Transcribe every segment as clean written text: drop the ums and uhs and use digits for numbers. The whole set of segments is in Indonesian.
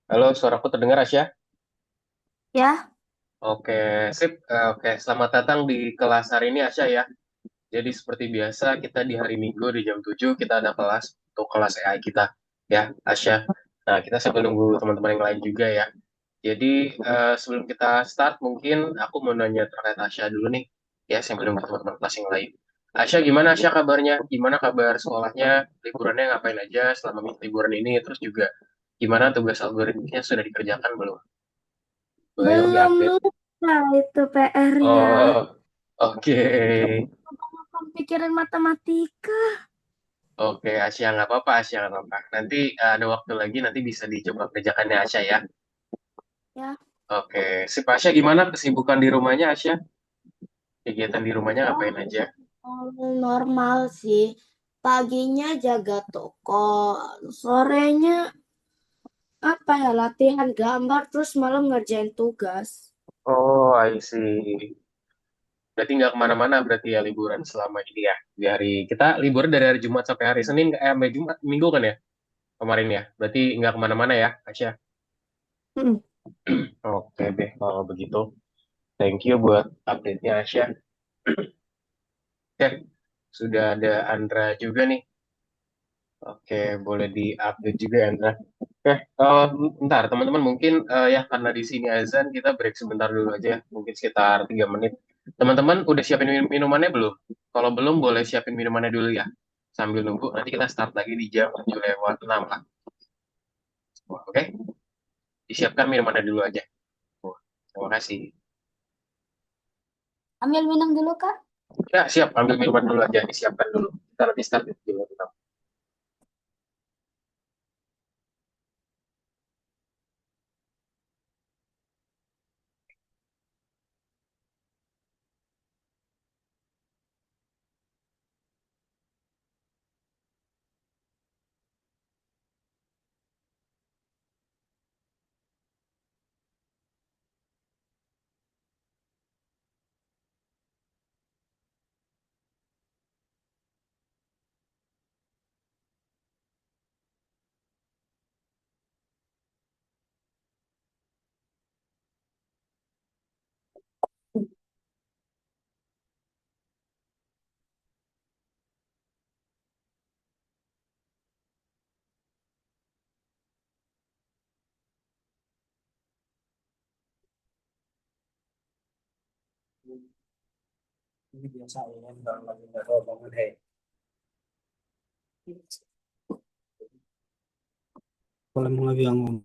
Halo, suaraku terdengar, Asya? Ya, Oke, sip. Oke, selamat datang di kelas hari ini, Asya ya. Jadi seperti biasa, kita di hari Minggu di jam 7 kita ada kelas untuk kelas AI kita, ya, Asya. Nah, kita sambil nunggu teman-teman yang lain juga ya. Jadi sebelum kita start, mungkin aku mau nanya terkait Asya dulu nih, ya, sambil nunggu teman-teman kelas yang lain. Asya, gimana Asya kabarnya? Gimana kabar sekolahnya? Liburannya ngapain aja selama liburan ini? Terus juga gimana tugas algoritmiknya sudah dikerjakan belum? Boleh lebih belum update. lupa itu PR-nya. Oh, oke. Pikiran matematika. Oke, Asia nggak apa-apa, Asia nggak apa-apa. Nanti ada waktu lagi, nanti bisa dicoba kerjakannya Asia ya. Ya, Oke, si Asia gimana kesibukan di rumahnya Asia? Kegiatan di rumahnya oh, ngapain aja? normal sih. Paginya jaga toko, sorenya apa ya latihan gambar, terus malam ngerjain tugas. Oh, I see. Berarti nggak kemana-mana berarti ya liburan selama ini ya. Di hari kita libur dari hari Jumat sampai hari Senin, sampai Jumat, Minggu kan ya kemarin ya. Berarti nggak kemana-mana ya, Asia. Hmm. Oke deh, kalau begitu. Thank you buat update-nya Asia. Oke, sudah ada Andra juga nih. Oke, boleh di-update juga ya, Andra. Oke, bentar teman-teman mungkin ya karena di sini azan kita break sebentar dulu aja, ya. Mungkin sekitar 3 menit. Teman-teman udah siapin minumannya belum? Kalau belum boleh siapin minumannya dulu ya. Sambil nunggu nanti kita start lagi di jam 7:06 lah. Oke, disiapkan minumannya dulu aja. Terima kasih. Ambil minum dulu, Kak. Ya, siap, ambil minuman dulu aja, disiapkan dulu. Kita nanti start di 7:06. Ini biasa ya, kalau lagi nggak ada omongan, hei, kalau emang lagi yang ngomong.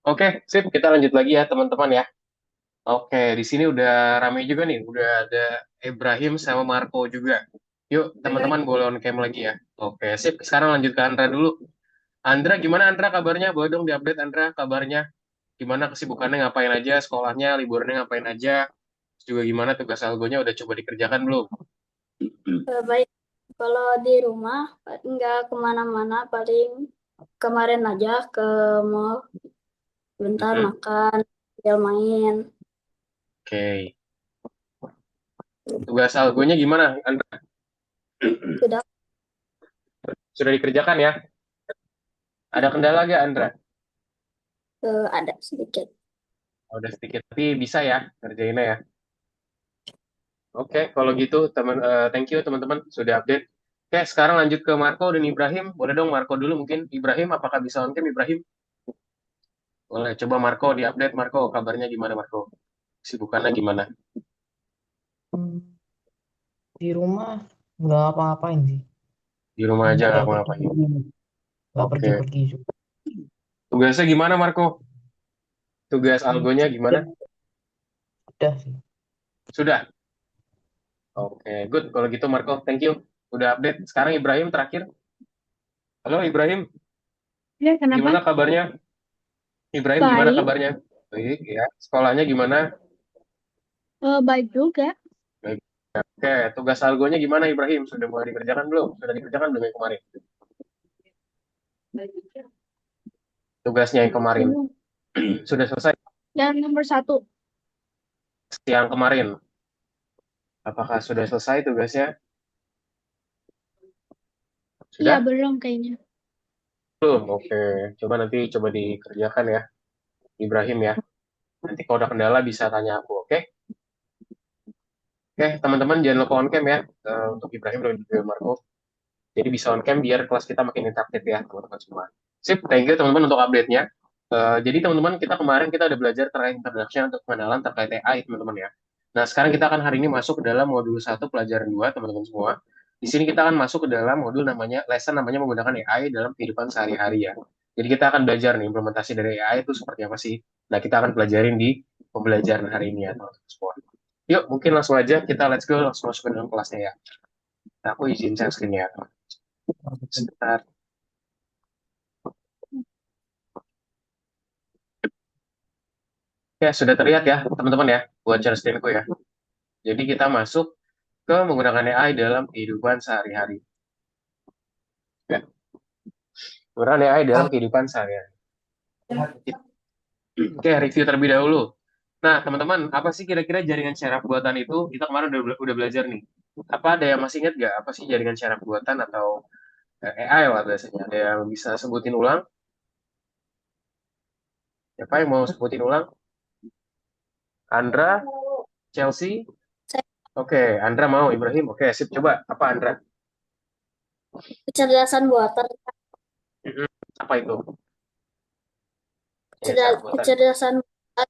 Oke, sip, kita lanjut lagi ya teman-teman ya. Oke, di sini udah rame juga nih. Udah ada Ibrahim sama Marco juga. Yuk, Oke. teman-teman boleh on cam lagi ya. Oke, sip. Sekarang lanjut ke Andra dulu. Andra, gimana Andra kabarnya? Boleh dong diupdate Andra kabarnya. Gimana kesibukannya, ngapain aja, sekolahnya, liburannya ngapain aja. Terus juga gimana tugas algonya udah coba dikerjakan belum? Baik, kalau di rumah nggak kemana-mana, paling kemarin aja ke mall, bentar Mhm. makan, tinggal main. Oke. Tugas algonya gimana, Andra? Sudah Sudah dikerjakan ya? Ada kendala nggak, Andra? ada sedikit. Oh, udah sedikit, tapi bisa ya kerjainnya ya. Oke, kalau gitu thank you teman-teman sudah update. Oke, sekarang lanjut ke Marco dan Ibrahim. Boleh dong Marco dulu mungkin. Ibrahim, apakah bisa on cam Ibrahim? Boleh, coba Marco diupdate. Marco, kabarnya gimana Marco? Sibukannya gimana? Hmm, di rumah nggak apa-ngapain sih. Di rumah aja nggak Nggak ngapa-ngapain. pergi-pergi. Nggak Oke, pergi-pergi juga. tugasnya gimana Marco? Tugas Hmm, algonya gimana? udah sih. Sudah. Oke, good. Kalau gitu Marco, thank you. Udah update. Sekarang Ibrahim terakhir. Halo Ibrahim, Ya, kenapa? gimana kabarnya? Ibrahim gimana Baik, kabarnya? Baik ya. Sekolahnya gimana? baik juga. Baik. Oke, tugas algonya gimana Ibrahim? Sudah mulai dikerjakan belum? Sudah dikerjakan belum yang kemarin? Tugasnya yang kemarin Belum. sudah selesai Yang nomor 1. yang kemarin. Apakah sudah selesai tugasnya? Iya, Sudah? belum kayaknya. Belum. Oke, coba dikerjakan ya, Ibrahim ya. Nanti kalau ada kendala bisa tanya aku, oke? Oke, teman-teman jangan lupa on cam ya untuk Ibrahim dan juga Marco. Jadi bisa on cam biar kelas kita makin interaktif ya, teman-teman semua. Sip, thank you teman-teman untuk update-nya. Jadi teman-teman kita kemarin kita ada belajar terkait introduction untuk pengenalan terkait AI teman-teman ya. Nah sekarang kita akan hari ini masuk ke dalam modul 1 pelajaran 2 teman-teman semua. Di sini kita akan masuk ke dalam modul namanya menggunakan AI dalam kehidupan sehari-hari ya. Jadi kita akan belajar nih implementasi dari AI itu seperti apa sih. Nah kita akan pelajarin di pembelajaran hari ini ya teman-teman semua. Yuk mungkin langsung aja kita let's go langsung masuk ke dalam kelasnya ya. Nah, aku izin share screen ya. Sebentar. Ya, sudah terlihat ya, teman-teman ya, buat share screen-ku ya. Jadi kita masuk ke menggunakan AI dalam kehidupan sehari-hari. Ya, menggunakan AI dalam kehidupan sehari-hari. Oke, review terlebih dahulu. Nah, teman-teman, apa sih kira-kira jaringan syaraf buatan itu? Kita kemarin udah belajar nih. Apa ada yang masih ingat nggak? Apa sih jaringan syaraf buatan atau AI lah biasanya? Ada yang bisa sebutin ulang? Siapa yang mau sebutin ulang? Andra? Chelsea? Saya Oke, Andra mau. Ibrahim? Oke, sip. Coba. Apa Andra? kecerdasan buatan, Mhm. Apa itu? Ya, syaraf buatan. kecerdasan buatan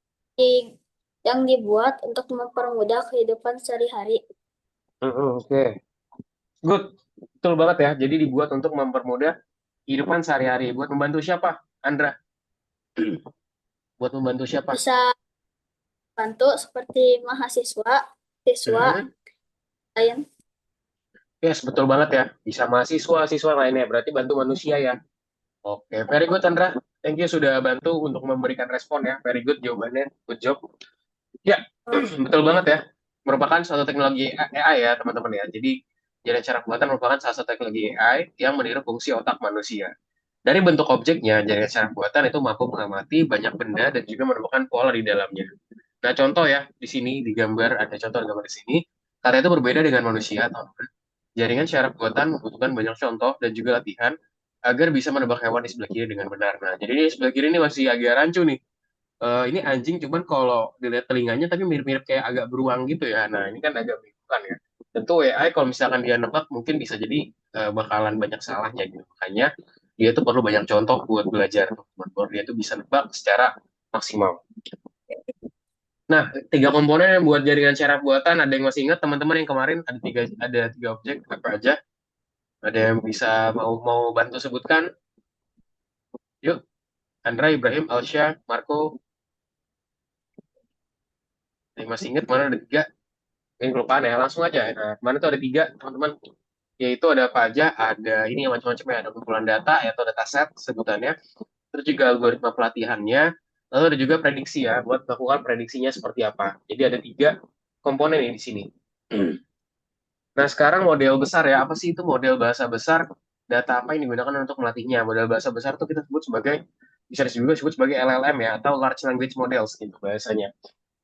yang dibuat untuk mempermudah kehidupan sehari-hari. Oke. Good. Betul banget ya. Jadi dibuat untuk mempermudah kehidupan sehari-hari. Buat membantu siapa? Andra. Buat membantu siapa? Bisa bantu seperti mahasiswa, siswa, Mhm. lain. Yes, betul banget ya. Bisa mahasiswa, siswa lainnya. Berarti bantu manusia ya. Oke, very good Andra. Thank you sudah bantu untuk memberikan respon ya. Very good jawabannya. Good job. Ya, betul banget ya. Merupakan suatu teknologi AI ya, teman-teman ya. Jadi, jaringan cara buatan merupakan salah satu teknologi AI yang meniru fungsi otak manusia. Dari bentuk objeknya, jaringan cara buatan itu mampu mengamati banyak benda dan juga menemukan pola di dalamnya. Nah, contoh ya, di sini di gambar, ada contoh gambar di sini. Karena itu berbeda dengan manusia, teman-teman. Jaringan syaraf buatan membutuhkan banyak contoh dan juga latihan agar bisa menebak hewan di sebelah kiri dengan benar. Nah, jadi ini sebelah kiri ini masih agak rancu nih. Ini anjing, cuman kalau dilihat telinganya tapi mirip-mirip kayak agak beruang gitu ya. Nah, ini kan agak membingungkan ya. Tentu AI kalau misalkan dia nebak mungkin bisa jadi bakalan banyak salahnya gitu. Makanya dia tuh perlu banyak contoh buat belajar, teman-teman. Biar dia tuh bisa nebak secara maksimal. Nah, tiga komponen yang buat jaringan syaraf buatan, ada yang masih ingat teman-teman yang kemarin ada tiga objek apa aja? Ada yang bisa mau mau bantu sebutkan? Yuk, Andra, Ibrahim, Alsya, Marco, ada yang masih ingat mana ada tiga? Mungkin kelupaan ya, langsung aja. Nah, kemarin tuh ada tiga, teman-teman. Yaitu ada apa aja? Ada ini yang macam-macam ya, ada kumpulan data atau dataset sebutannya. Terus juga algoritma pelatihannya. Lalu ada juga prediksi ya, buat melakukan prediksinya seperti apa. Jadi ada tiga komponen ini di sini. Nah, sekarang model besar ya. Apa sih itu model bahasa besar? Data apa yang digunakan untuk melatihnya? Model bahasa besar itu kita sebut sebagai, bisa juga disebut sebagai LLM ya, atau Large Language Models gitu bahasanya.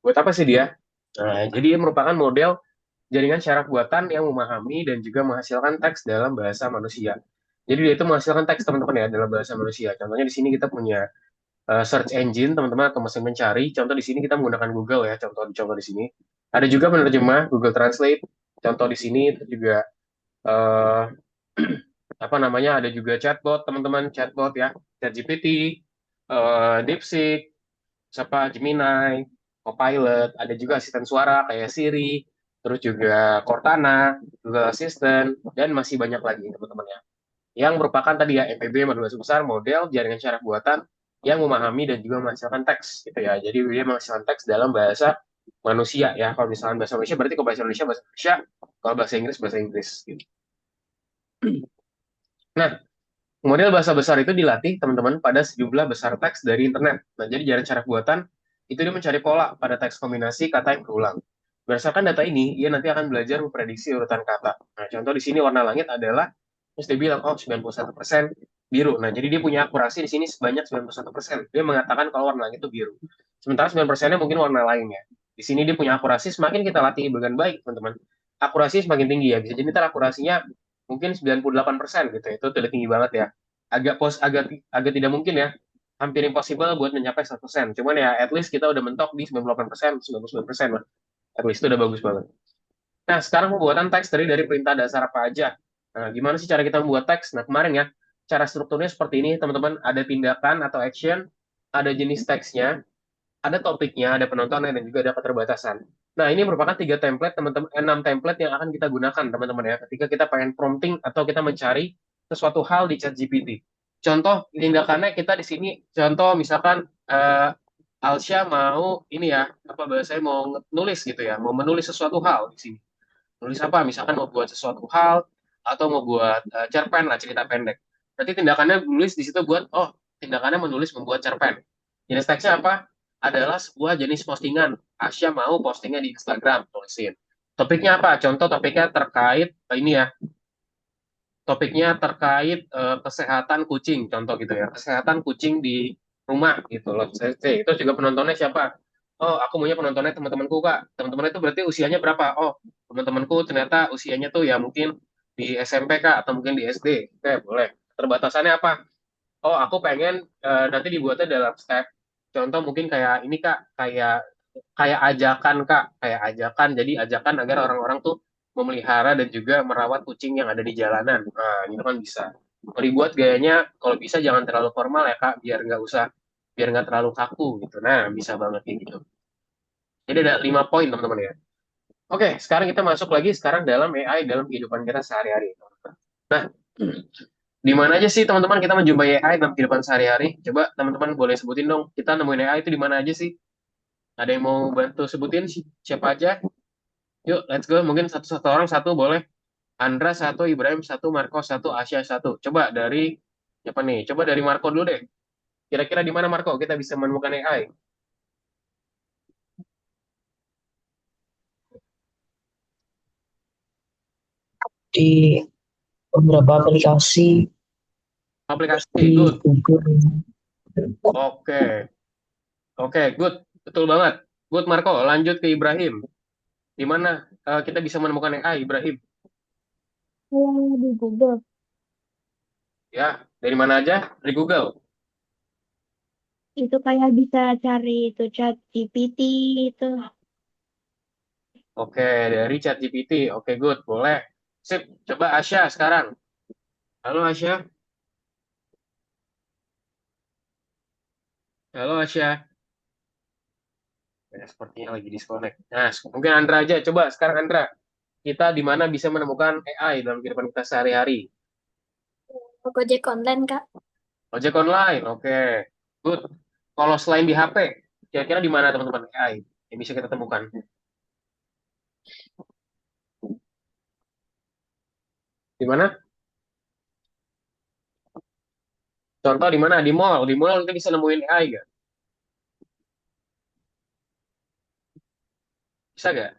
Buat apa sih dia? Nah, jadi dia merupakan model jaringan syaraf buatan yang memahami dan juga menghasilkan teks dalam bahasa manusia. Jadi dia itu menghasilkan teks teman-teman ya dalam bahasa manusia. Contohnya di sini kita punya search engine teman-teman atau mesin mencari. Contoh di sini kita menggunakan Google ya. Contoh di sini. Ada juga penerjemah Google Translate. Contoh di sini itu juga eh, apa namanya? Ada juga chatbot teman-teman, chatbot ya, ChatGPT, DeepSeek, siapa Gemini, Copilot, ada juga asisten suara kayak Siri, terus juga Cortana, Google Assistant, dan masih banyak lagi teman-teman ya. Yang merupakan tadi ya MPB modul besar model jaringan syaraf buatan yang memahami dan juga menghasilkan teks gitu ya. Jadi dia menghasilkan teks dalam bahasa manusia ya. Kalau misalkan bahasa Indonesia berarti kalau bahasa Indonesia, kalau bahasa Inggris gitu. Nah, model bahasa besar itu dilatih teman-teman pada sejumlah besar teks dari internet. Nah, jadi jaringan syaraf buatan itu dia mencari pola pada teks kombinasi kata yang berulang. Berdasarkan data ini, ia nanti akan belajar memprediksi urutan kata. Nah, contoh di sini warna langit adalah, terus dia bilang, oh 91% biru. Nah, jadi dia punya akurasi di sini sebanyak 91%. Dia mengatakan kalau warna langit itu biru. Sementara 9%-nya mungkin warna lainnya. Di sini dia punya akurasi, semakin kita latih dengan baik, teman-teman. Akurasi semakin tinggi ya. Bisa jadi ntar akurasinya mungkin 98% gitu. Itu udah tinggi banget ya. Agak tidak mungkin ya, hampir impossible buat mencapai 100%. Cuman ya at least kita udah mentok di 98%, 99% lah. At least itu udah bagus banget. Nah, sekarang pembuatan teks dari perintah dasar apa aja. Nah, gimana sih cara kita membuat teks? Nah, kemarin ya, cara strukturnya seperti ini, teman-teman. Ada tindakan atau action, ada jenis teksnya, ada topiknya, ada penontonnya, dan juga ada keterbatasan. Nah, ini merupakan 3 template, teman-teman, 6 template yang akan kita gunakan, teman-teman ya, ketika kita pengen prompting atau kita mencari sesuatu hal di ChatGPT. Contoh tindakannya kita di sini, contoh misalkan Alsya mau ini ya, apa bahasanya mau nulis gitu ya, mau menulis sesuatu hal di sini. Nulis apa? Misalkan mau buat sesuatu hal atau mau buat cerpen lah cerita pendek. Berarti tindakannya menulis di situ buat tindakannya menulis membuat cerpen. Jenis teksnya apa? Adalah sebuah jenis postingan. Asya mau postingnya di Instagram, tulisin. Topiknya apa? Contoh topiknya terkait ini ya. Topiknya terkait kesehatan kucing, contoh gitu ya. Kesehatan kucing di rumah gitu loh. Itu juga penontonnya siapa? Oh, aku maunya penontonnya teman-temanku, Kak. Teman-teman itu berarti usianya berapa? Oh, teman-temanku ternyata usianya tuh ya mungkin di SMP, Kak, atau mungkin di SD. Oke, boleh. Terbatasannya apa? Oh, aku pengen nanti dibuatnya dalam step. Contoh mungkin kayak ini, Kak, kayak kayak ajakan, Kak, kayak ajakan. Jadi ajakan agar orang-orang tuh memelihara dan juga merawat kucing yang ada di jalanan. Nah, itu kan bisa. Kalau dibuat gayanya, kalau bisa jangan terlalu formal ya, Kak, biar nggak terlalu kaku gitu. Nah, bisa banget kayak gitu. Jadi ada 5 poin, teman-teman ya. Oke, sekarang kita masuk lagi sekarang dalam AI dalam kehidupan kita sehari-hari. Nah, di mana aja sih teman-teman kita menjumpai AI dalam kehidupan sehari-hari? Coba teman-teman boleh sebutin dong. Kita nemuin AI itu di mana aja sih? Ada yang mau bantu sebutin siapa aja? Yuk, let's go. Mungkin satu-satu orang satu boleh. Andra satu, Ibrahim satu, Marco satu, Asia satu. Coba dari siapa nih? Coba dari Marco dulu deh. Kira-kira di mana Marco kita bisa menemukan AI? Di beberapa aplikasi Aplikasi, di good. Google. Oke, oke, good. Betul banget. Good Marco. Lanjut ke Ibrahim. Di mana kita bisa menemukan AI, Ibrahim? Di Google. Ya, dari mana aja? Dari Google. Itu kayak bisa cari itu chat GPT itu. Oke, dari ChatGPT. Oke, good. Boleh. Sip. Coba Asya sekarang. Halo Asya. Halo Asya. Ya, sepertinya lagi disconnect. Nah, mungkin Andra aja. Coba sekarang Andra. Kita di mana bisa menemukan AI dalam kehidupan kita sehari-hari? Gojek online, Kak. Ojek online. Oke. Good. Kalau selain di HP, kira-kira di mana teman-teman AI yang bisa kita temukan? Di mana? Contoh di mana? Di mall. Di mall kita bisa nemuin AI nggak? Bisa nggak?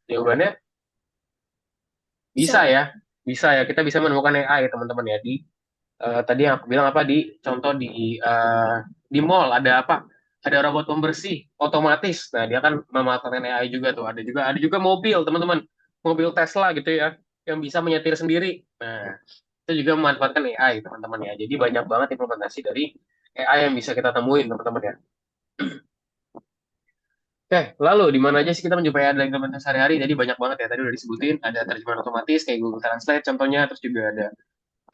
Jawabannya bisa Bisa. ya. Bisa ya. Kita bisa menemukan AI teman-teman ya tadi yang aku bilang apa di contoh di mall ada apa? ada robot pembersih otomatis. Nah, dia kan memanfaatkan AI juga tuh. Ada juga mobil, teman-teman. Mobil Tesla gitu ya, yang bisa menyetir sendiri. Nah, itu juga memanfaatkan AI, teman-teman ya. Jadi banyak banget implementasi dari AI yang bisa kita temuin, teman-teman ya. Oke, lalu di mana aja sih kita menjumpai ada implementasi sehari-hari? Jadi banyak banget ya. Tadi udah disebutin, ada terjemahan otomatis kayak Google Translate contohnya, terus juga ada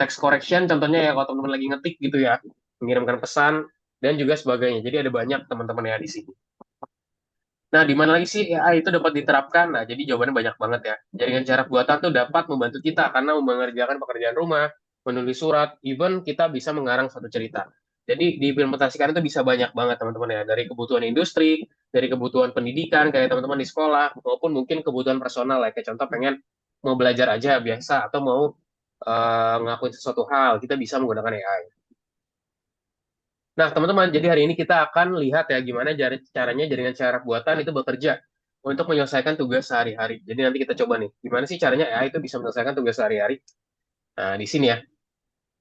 text correction contohnya ya kalau teman-teman lagi ngetik gitu ya, mengirimkan pesan dan juga sebagainya. Jadi ada banyak teman-teman ya di sini. Nah, di mana lagi sih AI itu dapat diterapkan? Nah, jadi jawabannya banyak banget ya. Jaringan jarak buatan tuh dapat membantu kita karena mengerjakan pekerjaan rumah, menulis surat, even kita bisa mengarang suatu cerita. Jadi diimplementasikan itu bisa banyak banget teman-teman ya, dari kebutuhan industri, dari kebutuhan pendidikan kayak teman-teman di sekolah, maupun mungkin kebutuhan personal ya, kayak contoh pengen mau belajar aja biasa atau mau ngelakuin sesuatu hal, kita bisa menggunakan AI. Nah, teman-teman, jadi hari ini kita akan lihat ya gimana caranya jaringan jarak buatan itu bekerja untuk menyelesaikan tugas sehari-hari. Jadi nanti kita coba nih, gimana sih caranya AI itu bisa menyelesaikan tugas sehari-hari. Nah, di sini ya.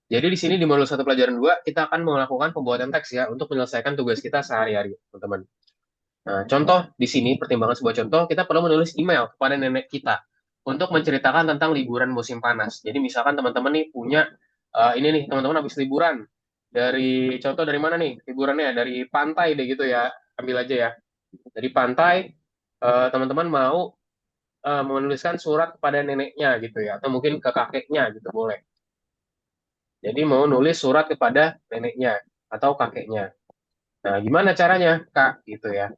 Jadi di sini di modul 1 pelajaran 2 kita akan melakukan pembuatan teks ya untuk menyelesaikan tugas kita sehari-hari, teman-teman. Nah, contoh di sini pertimbangan sebuah contoh, kita perlu menulis email kepada nenek kita untuk menceritakan tentang liburan musim panas. Jadi misalkan teman-teman nih punya ini nih teman-teman habis liburan dari contoh dari mana nih liburannya dari pantai deh gitu ya, ambil aja ya dari pantai, teman-teman mau menuliskan surat kepada neneknya gitu ya atau mungkin ke kakeknya gitu boleh. Jadi mau nulis surat kepada neneknya atau kakeknya. Nah, gimana caranya, Kak? Gitu ya.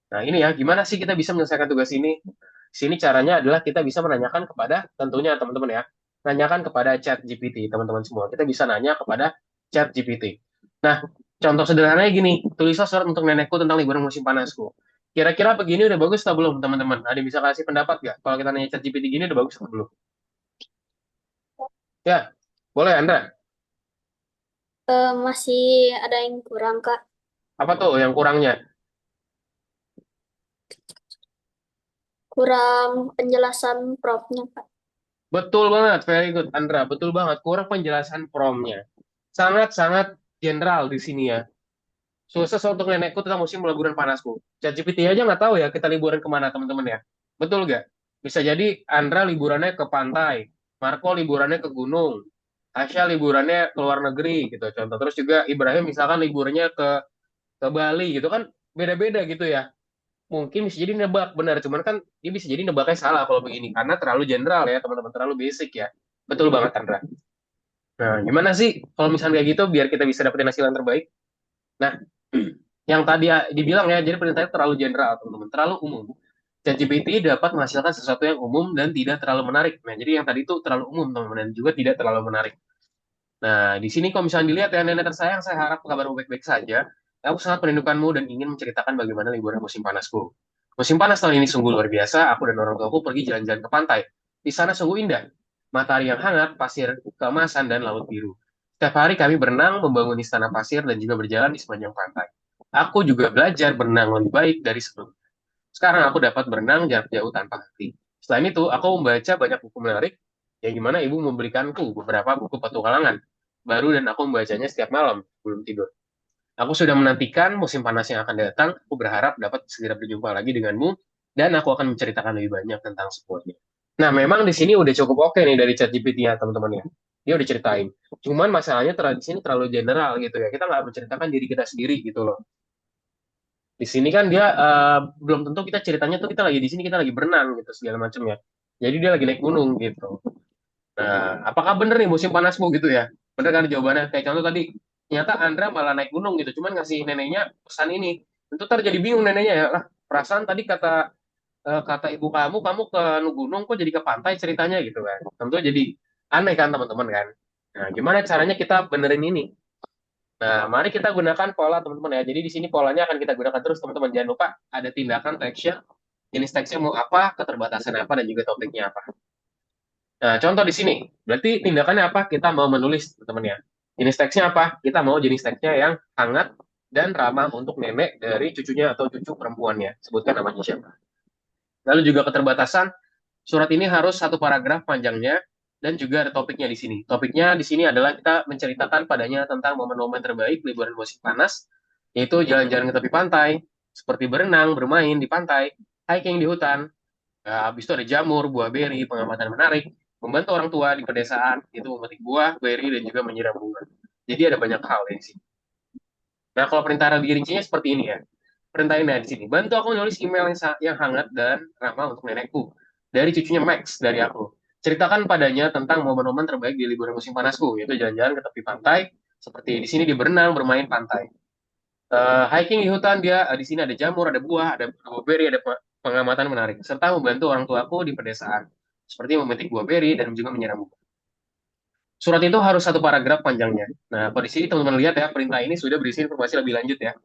Nah, ini ya, gimana sih kita bisa menyelesaikan tugas ini? Di sini caranya adalah kita bisa menanyakan kepada, tentunya teman-teman ya, nanyakan kepada chat GPT, teman-teman semua. Kita bisa nanya kepada chat GPT. Nah, contoh sederhananya gini, tulislah surat untuk nenekku tentang liburan musim panasku. Kira-kira begini udah bagus atau belum, teman-teman? Ada yang bisa kasih pendapat nggak? Kalau kita nanya chat GPT gini udah bagus atau belum? Ya, boleh, Andra. Masih ada yang kurang, Kak. Apa tuh yang kurangnya? Kurang penjelasan promptnya, Kak. Betul banget, very good, Andra. Betul banget, kurang penjelasan promnya. Sangat-sangat general di sini ya. Sukses untuk nenekku tentang musim liburan panasku. ChatGPT aja nggak tahu ya kita liburan kemana teman-teman ya. Betul nggak? Bisa jadi Andra liburannya ke pantai, Marco liburannya ke gunung, Asya liburannya ke luar negeri gitu contoh. Terus juga Ibrahim misalkan liburannya ke Bali gitu kan beda-beda gitu ya. Mungkin bisa jadi nebak benar, cuman kan dia bisa jadi nebaknya salah kalau begini karena terlalu general ya teman-teman, terlalu basic ya. Betul banget Andra. Nah, gimana sih kalau misalnya kayak gitu biar kita bisa dapetin hasil yang terbaik? Nah, yang tadi dibilang ya, jadi perintahnya terlalu general, teman-teman, terlalu umum. ChatGPT dapat menghasilkan sesuatu yang umum dan tidak terlalu menarik. Nah, jadi yang tadi itu terlalu umum, teman-teman, dan juga tidak terlalu menarik. Nah, di sini kalau misalnya dilihat ya, nenek tersayang, saya harap kabarmu baik-baik saja. Aku sangat merindukanmu dan ingin menceritakan bagaimana liburan musim panasku. Musim panas tahun ini sungguh luar biasa. Aku dan orang tuaku pergi jalan-jalan ke pantai. Di sana sungguh indah. Matahari yang hangat, pasir keemasan, dan laut biru. Setiap hari kami berenang, membangun istana pasir, dan juga berjalan di sepanjang pantai. Aku juga belajar berenang lebih baik dari sebelumnya. Sekarang aku dapat berenang jarak jauh tanpa henti. Selain itu, aku membaca banyak buku menarik, yang gimana ibu memberikanku beberapa buku petualangan baru dan aku membacanya setiap malam sebelum tidur. Aku sudah menantikan musim panas yang akan datang. Aku berharap dapat segera berjumpa lagi denganmu dan aku akan menceritakan lebih banyak tentang semuanya. Nah, memang di sini udah cukup oke nih dari ChatGPT ya teman-teman ya. Dia udah ceritain. Cuman masalahnya di sini terlalu general gitu ya. Kita nggak menceritakan diri kita sendiri gitu loh. Di sini kan dia belum tentu kita ceritanya tuh kita lagi di sini kita lagi berenang gitu segala macamnya. Jadi dia lagi naik gunung gitu. Nah, apakah bener nih musim panasmu gitu ya? Bener kan jawabannya? Kayak contoh tadi, ternyata Andra malah naik gunung gitu, cuman ngasih neneknya pesan ini. Tentu ntar jadi bingung neneknya ya, lah perasaan tadi kata ibu kamu ke gunung kok jadi ke pantai ceritanya gitu kan. Tentu jadi aneh kan teman-teman kan. Nah, gimana caranya kita benerin ini? Nah, mari kita gunakan pola teman-teman ya. Jadi di sini polanya akan kita gunakan terus teman-teman. Jangan lupa ada tindakan teksnya, jenis teksnya mau apa, keterbatasan apa, dan juga topiknya apa. Nah, contoh di sini, berarti tindakannya apa? Kita mau menulis, teman-teman ya. Jenis teksnya apa? Kita mau jenis teksnya yang hangat dan ramah untuk nenek dari cucunya atau cucu perempuannya. Sebutkan namanya siapa. Lalu juga keterbatasan, surat ini harus satu paragraf panjangnya dan juga ada topiknya di sini. Topiknya di sini adalah kita menceritakan padanya tentang momen-momen terbaik liburan musim panas yaitu jalan-jalan ke tepi pantai, seperti berenang, bermain di pantai, hiking di hutan. Habis itu ada jamur, buah beri, pengamatan menarik, membantu orang tua di pedesaan, itu memetik buah, beri, dan juga menyiram bunga. Jadi ada banyak hal di sini. Nah, kalau perintah lebih rincinya seperti ini ya. Perintah ini di sini. Bantu aku nulis email yang hangat dan ramah untuk nenekku. Dari cucunya Max, dari aku. Ceritakan padanya tentang momen-momen terbaik di liburan musim panasku, yaitu jalan-jalan ke tepi pantai, seperti di sini di berenang, bermain pantai. Hiking di hutan dia di sini ada jamur, ada buah, ada blueberry, ada pengamatan menarik, serta membantu orang tuaku di pedesaan, seperti memetik buah beri dan juga menyiram bunga. Surat itu harus satu paragraf panjangnya. Nah, pada sini teman-teman lihat ya, perintah ini sudah berisi informasi lebih lanjut ya.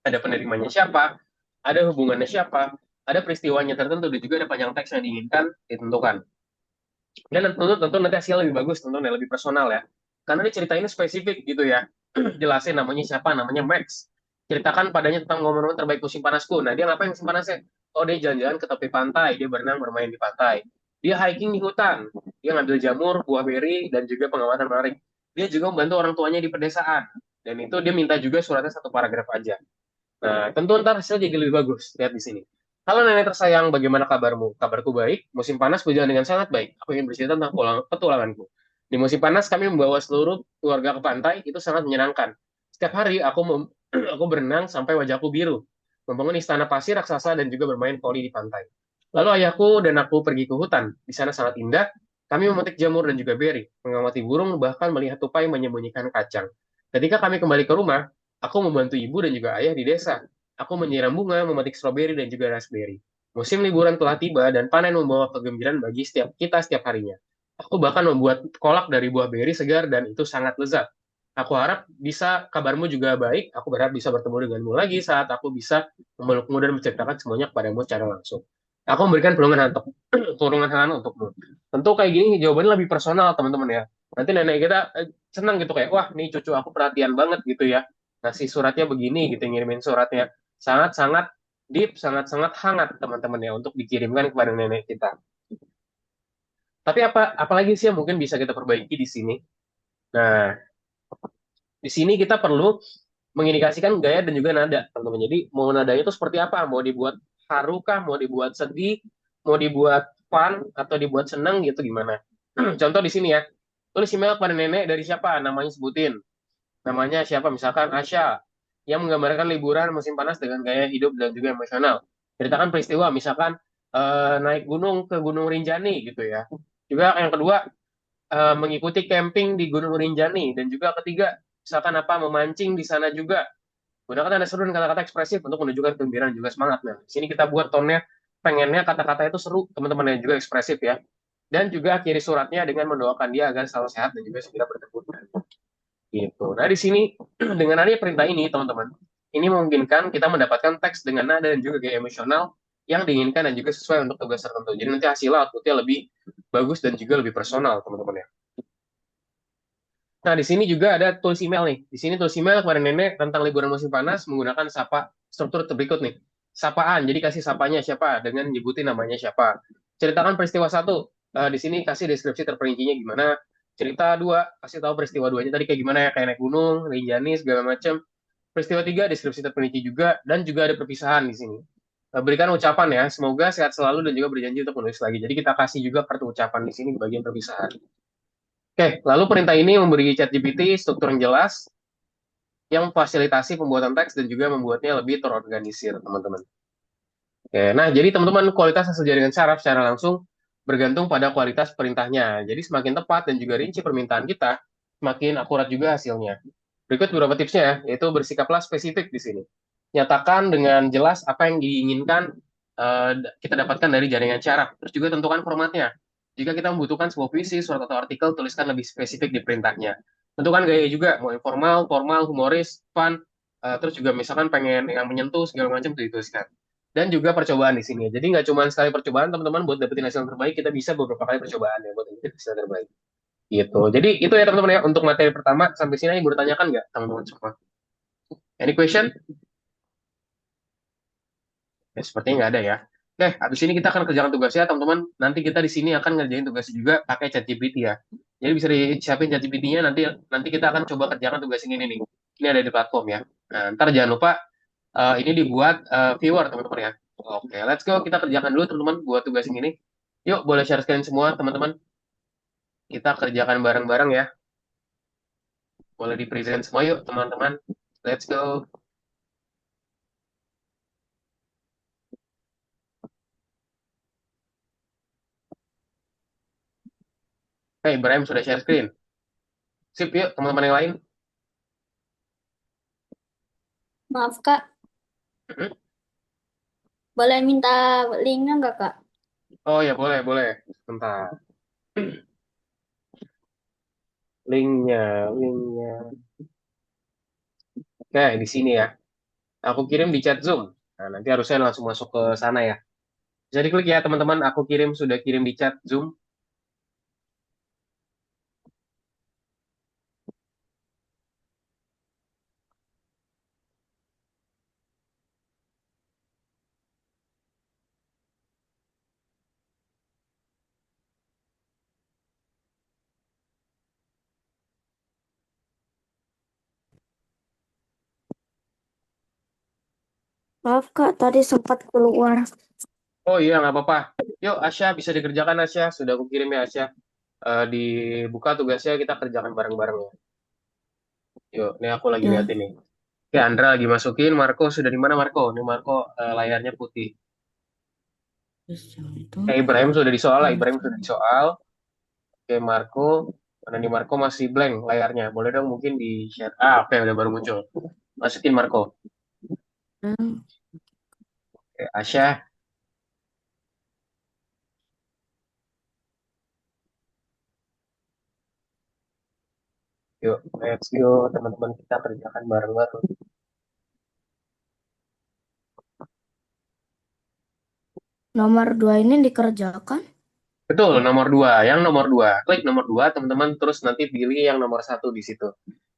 Ada penerimanya siapa, ada hubungannya siapa, ada peristiwanya tertentu, dan juga ada panjang teks yang diinginkan ditentukan. Dan tentu nanti hasilnya lebih bagus, tentu lebih personal ya. Karena ini cerita ini spesifik gitu ya. Jelasin namanya siapa, namanya Max. Ceritakan padanya tentang momen-momen terbaik musim panasku. Nah, dia ngapain musim panasnya? Oh, dia jalan-jalan ke tepi pantai, dia berenang, bermain di pantai. Dia hiking di hutan, dia ngambil jamur, buah beri, dan juga pengamatan menarik. Dia juga membantu orang tuanya di pedesaan. Dan itu dia minta juga suratnya satu paragraf aja. Nah, tentu ntar hasilnya jadi lebih bagus. Lihat di sini. Halo nenek tersayang, bagaimana kabarmu? Kabarku baik. Musim panas berjalan dengan sangat baik. Aku ingin bercerita tentang petualanganku. Di musim panas kami membawa seluruh keluarga ke pantai. Itu sangat menyenangkan. Setiap hari aku berenang sampai wajahku biru, membangun istana pasir raksasa dan juga bermain voli di pantai. Lalu ayahku dan aku pergi ke hutan. Di sana sangat indah. Kami memetik jamur dan juga beri, mengamati burung, bahkan melihat tupai menyembunyikan kacang. Ketika kami kembali ke rumah, aku membantu ibu dan juga ayah di desa. Aku menyiram bunga, memetik stroberi dan juga raspberry. Musim liburan telah tiba dan panen membawa kegembiraan bagi setiap kita setiap harinya. Aku bahkan membuat kolak dari buah beri segar dan itu sangat lezat. Aku harap bisa kabarmu juga baik. Aku berharap bisa bertemu denganmu lagi saat aku bisa memelukmu dan menceritakan semuanya kepadamu secara langsung. Aku memberikan perlindungan hangat untukmu. Tentu kayak gini jawabannya lebih personal teman-teman ya. Nanti nenek kita senang gitu kayak, wah nih cucu aku perhatian banget gitu ya. Ngasih suratnya begini gitu, ngirimin suratnya. Sangat-sangat deep, sangat-sangat hangat teman-teman ya untuk dikirimkan kepada nenek kita. Tapi apalagi sih yang mungkin bisa kita perbaiki di sini? Nah, di sini kita perlu mengindikasikan gaya dan juga nada, teman-teman. Jadi mau nadanya itu seperti apa? Mau dibuat haru kah? Mau dibuat sedih? Mau dibuat fun? Atau dibuat senang gitu gimana? Contoh di sini ya. Tulis email kepada nenek dari siapa? Namanya sebutin. Namanya siapa? Misalkan Asya. Yang menggambarkan liburan musim panas dengan gaya hidup dan juga emosional. Ceritakan peristiwa, misalkan naik gunung ke Gunung Rinjani gitu ya. Juga yang kedua, mengikuti camping di Gunung Rinjani. Dan juga ketiga, misalkan apa, memancing di sana juga. Gunakan tanda seru dan kata-kata ekspresif untuk menunjukkan kegembiraan juga semangat. Nah, di sini kita buat tone-nya, pengennya kata-kata itu seru, teman-teman, yang juga ekspresif ya. Dan juga akhiri suratnya dengan mendoakan dia agar selalu sehat dan juga segera bertemu. Gitu. Nah, di sini dengan adanya perintah ini, teman-teman, ini memungkinkan kita mendapatkan teks dengan nada dan juga gaya emosional yang diinginkan dan juga sesuai untuk tugas tertentu. Jadi nanti hasilnya outputnya lebih bagus dan juga lebih personal, teman-teman ya. Nah, di sini juga ada tulis email nih. Di sini tulis email kepada nenek tentang liburan musim panas menggunakan struktur berikut nih. Sapaan, jadi kasih sapanya siapa dengan nyebutin namanya siapa. Ceritakan peristiwa satu. Di sini kasih deskripsi terperincinya gimana. Cerita dua, kasih tahu peristiwa duanya tadi kayak gimana ya, kayak naik gunung, Rinjani, segala macam. Peristiwa tiga, deskripsi terperinci juga, dan juga ada perpisahan di sini. Berikan ucapan ya, semoga sehat selalu dan juga berjanji untuk menulis lagi. Jadi kita kasih juga kartu ucapan di sini di bagian perpisahan. Oke, lalu perintah ini memberi ChatGPT struktur yang jelas, yang memfasilitasi pembuatan teks dan juga membuatnya lebih terorganisir, teman-teman. Oke, nah jadi teman-teman kualitas hasil jaringan saraf secara langsung bergantung pada kualitas perintahnya. Jadi semakin tepat dan juga rinci permintaan kita, semakin akurat juga hasilnya. Berikut beberapa tipsnya ya, yaitu bersikaplah spesifik di sini. Nyatakan dengan jelas apa yang diinginkan kita dapatkan dari jaringan saraf. Terus juga tentukan formatnya. Jika kita membutuhkan sebuah puisi, surat atau artikel, tuliskan lebih spesifik di perintahnya. Tentukan gaya juga, mau informal, formal, humoris, fun, terus juga misalkan pengen yang menyentuh segala macam itu dituliskan. Dan juga percobaan di sini. Jadi nggak cuma sekali percobaan, teman-teman, buat dapetin hasil yang terbaik, kita bisa beberapa kali percobaan ya buat dapetin hasil yang terbaik. Gitu. Jadi itu ya teman-teman ya untuk materi pertama. Sampai sini ibu bertanyakan nggak teman-teman semua? Any question? Ya, sepertinya nggak ada ya. Oke, habis ini kita akan kerjakan tugasnya, teman-teman. Nanti kita di sini akan ngerjain tugas juga pakai ChatGPT ya. Jadi bisa disiapin ChatGPT-nya, nanti kita akan coba kerjakan tugas ini nih. Ini ada di platform ya. Nah, ntar jangan lupa ini dibuat viewer teman-teman ya. Oke, let's go. Kita kerjakan dulu teman-teman buat tugas yang ini. Yuk, boleh share screen semua teman-teman. Kita kerjakan bareng-bareng ya. Boleh di present semua yuk teman-teman. Let's go. Hey, Ibrahim sudah share screen. Sip yuk teman-teman yang lain. Maaf Kak, Mhm. boleh minta linknya nggak Kak? Oh ya, boleh, boleh. Sebentar. Linknya. Oke, di sini ya. Aku kirim di chat Zoom. Nah, nanti harusnya langsung masuk ke sana ya. Jadi klik ya teman-teman. Aku sudah kirim di chat Zoom. Maaf Kak, tadi sempat keluar. Oh iya, nggak apa-apa. Yuk, Asya, bisa dikerjakan Asya. Sudah aku kirim ya Asya. Dibuka tugasnya, kita kerjakan bareng-bareng ya. Yuk, ini aku lagi lihat Ya, ini. Oke, Andra lagi masukin. Marco sudah di mana Marco? Ini Marco layarnya putih. Terus yang itu. Ibrahim sudah disoal lah. yang Ibrahim sudah disoal. Oke, Marco. Mana nih Marco masih blank layarnya. Boleh dong mungkin di share. Ah, oke, udah baru muncul. Masukin Marco. sekarang. Oke, Asya. Yuk, let's go. Teman-teman kita kerjakan bareng-bareng. nomor 2 ini dikerjakan. Betul, nomor dua. Yang nomor dua. Klik nomor dua, teman-teman. Terus nanti pilih yang nomor satu di situ.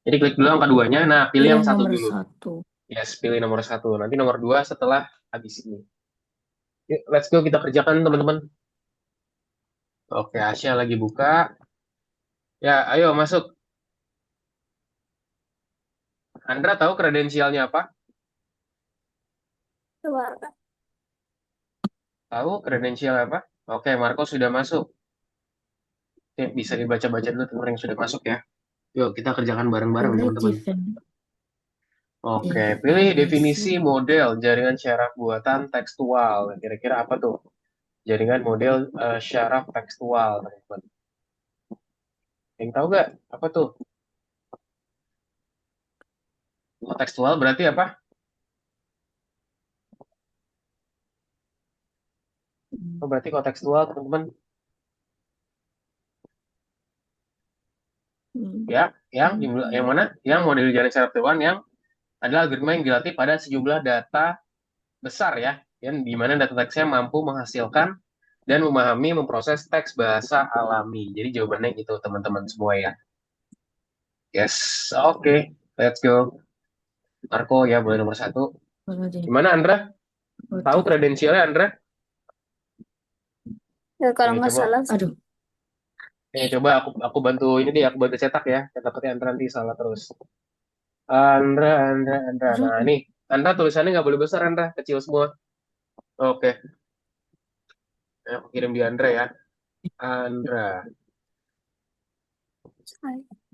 Jadi klik dulu yang keduanya. Nah, pilih Pilih yang satu nomor dulu. 1. Yes, pilih nomor satu. Nanti nomor dua setelah habis ini. Yuk, let's go. Kita kerjakan, teman-teman. Oke, Asya lagi buka. Ya, ayo masuk. Andra tahu kredensialnya apa? Coba. Tahu kredensial apa? Oke, Marco sudah masuk. Oke, bisa dibaca-baca dulu teman yang sudah masuk ya. Yuk, kita kerjakan bareng-bareng, Pilih teman-teman. Oke, pilih definisi. definisi model jaringan syaraf buatan tekstual. Kira-kira apa tuh? Jaringan model syaraf tekstual, teman-teman. Yang tahu nggak? Apa tuh? Oh, tekstual berarti apa? Oh, berarti kalau tekstual, teman-teman, ya, yang mana? Yang model jaringan syaraf tekstual yang adalah algoritma yang dilatih pada sejumlah data besar ya, yang di mana data teksnya mampu menghasilkan dan memahami memproses teks bahasa alami. Jadi jawabannya itu teman-teman semua ya. Yes, oke, let's go. Marco ya boleh nomor satu. Kalau di Gimana Andra? Tahu kode. kredensialnya Andra? Ya, kalau nggak Coba, salah. Aduh, coba aku bantu ini deh, aku bantu cetak ya. Takutnya Andra nanti salah terus. Andra. aduh. Nah ini, Andra tulisannya nggak boleh besar Andra, kecil semua. Oke, aku kirim di Andra ya. Andra.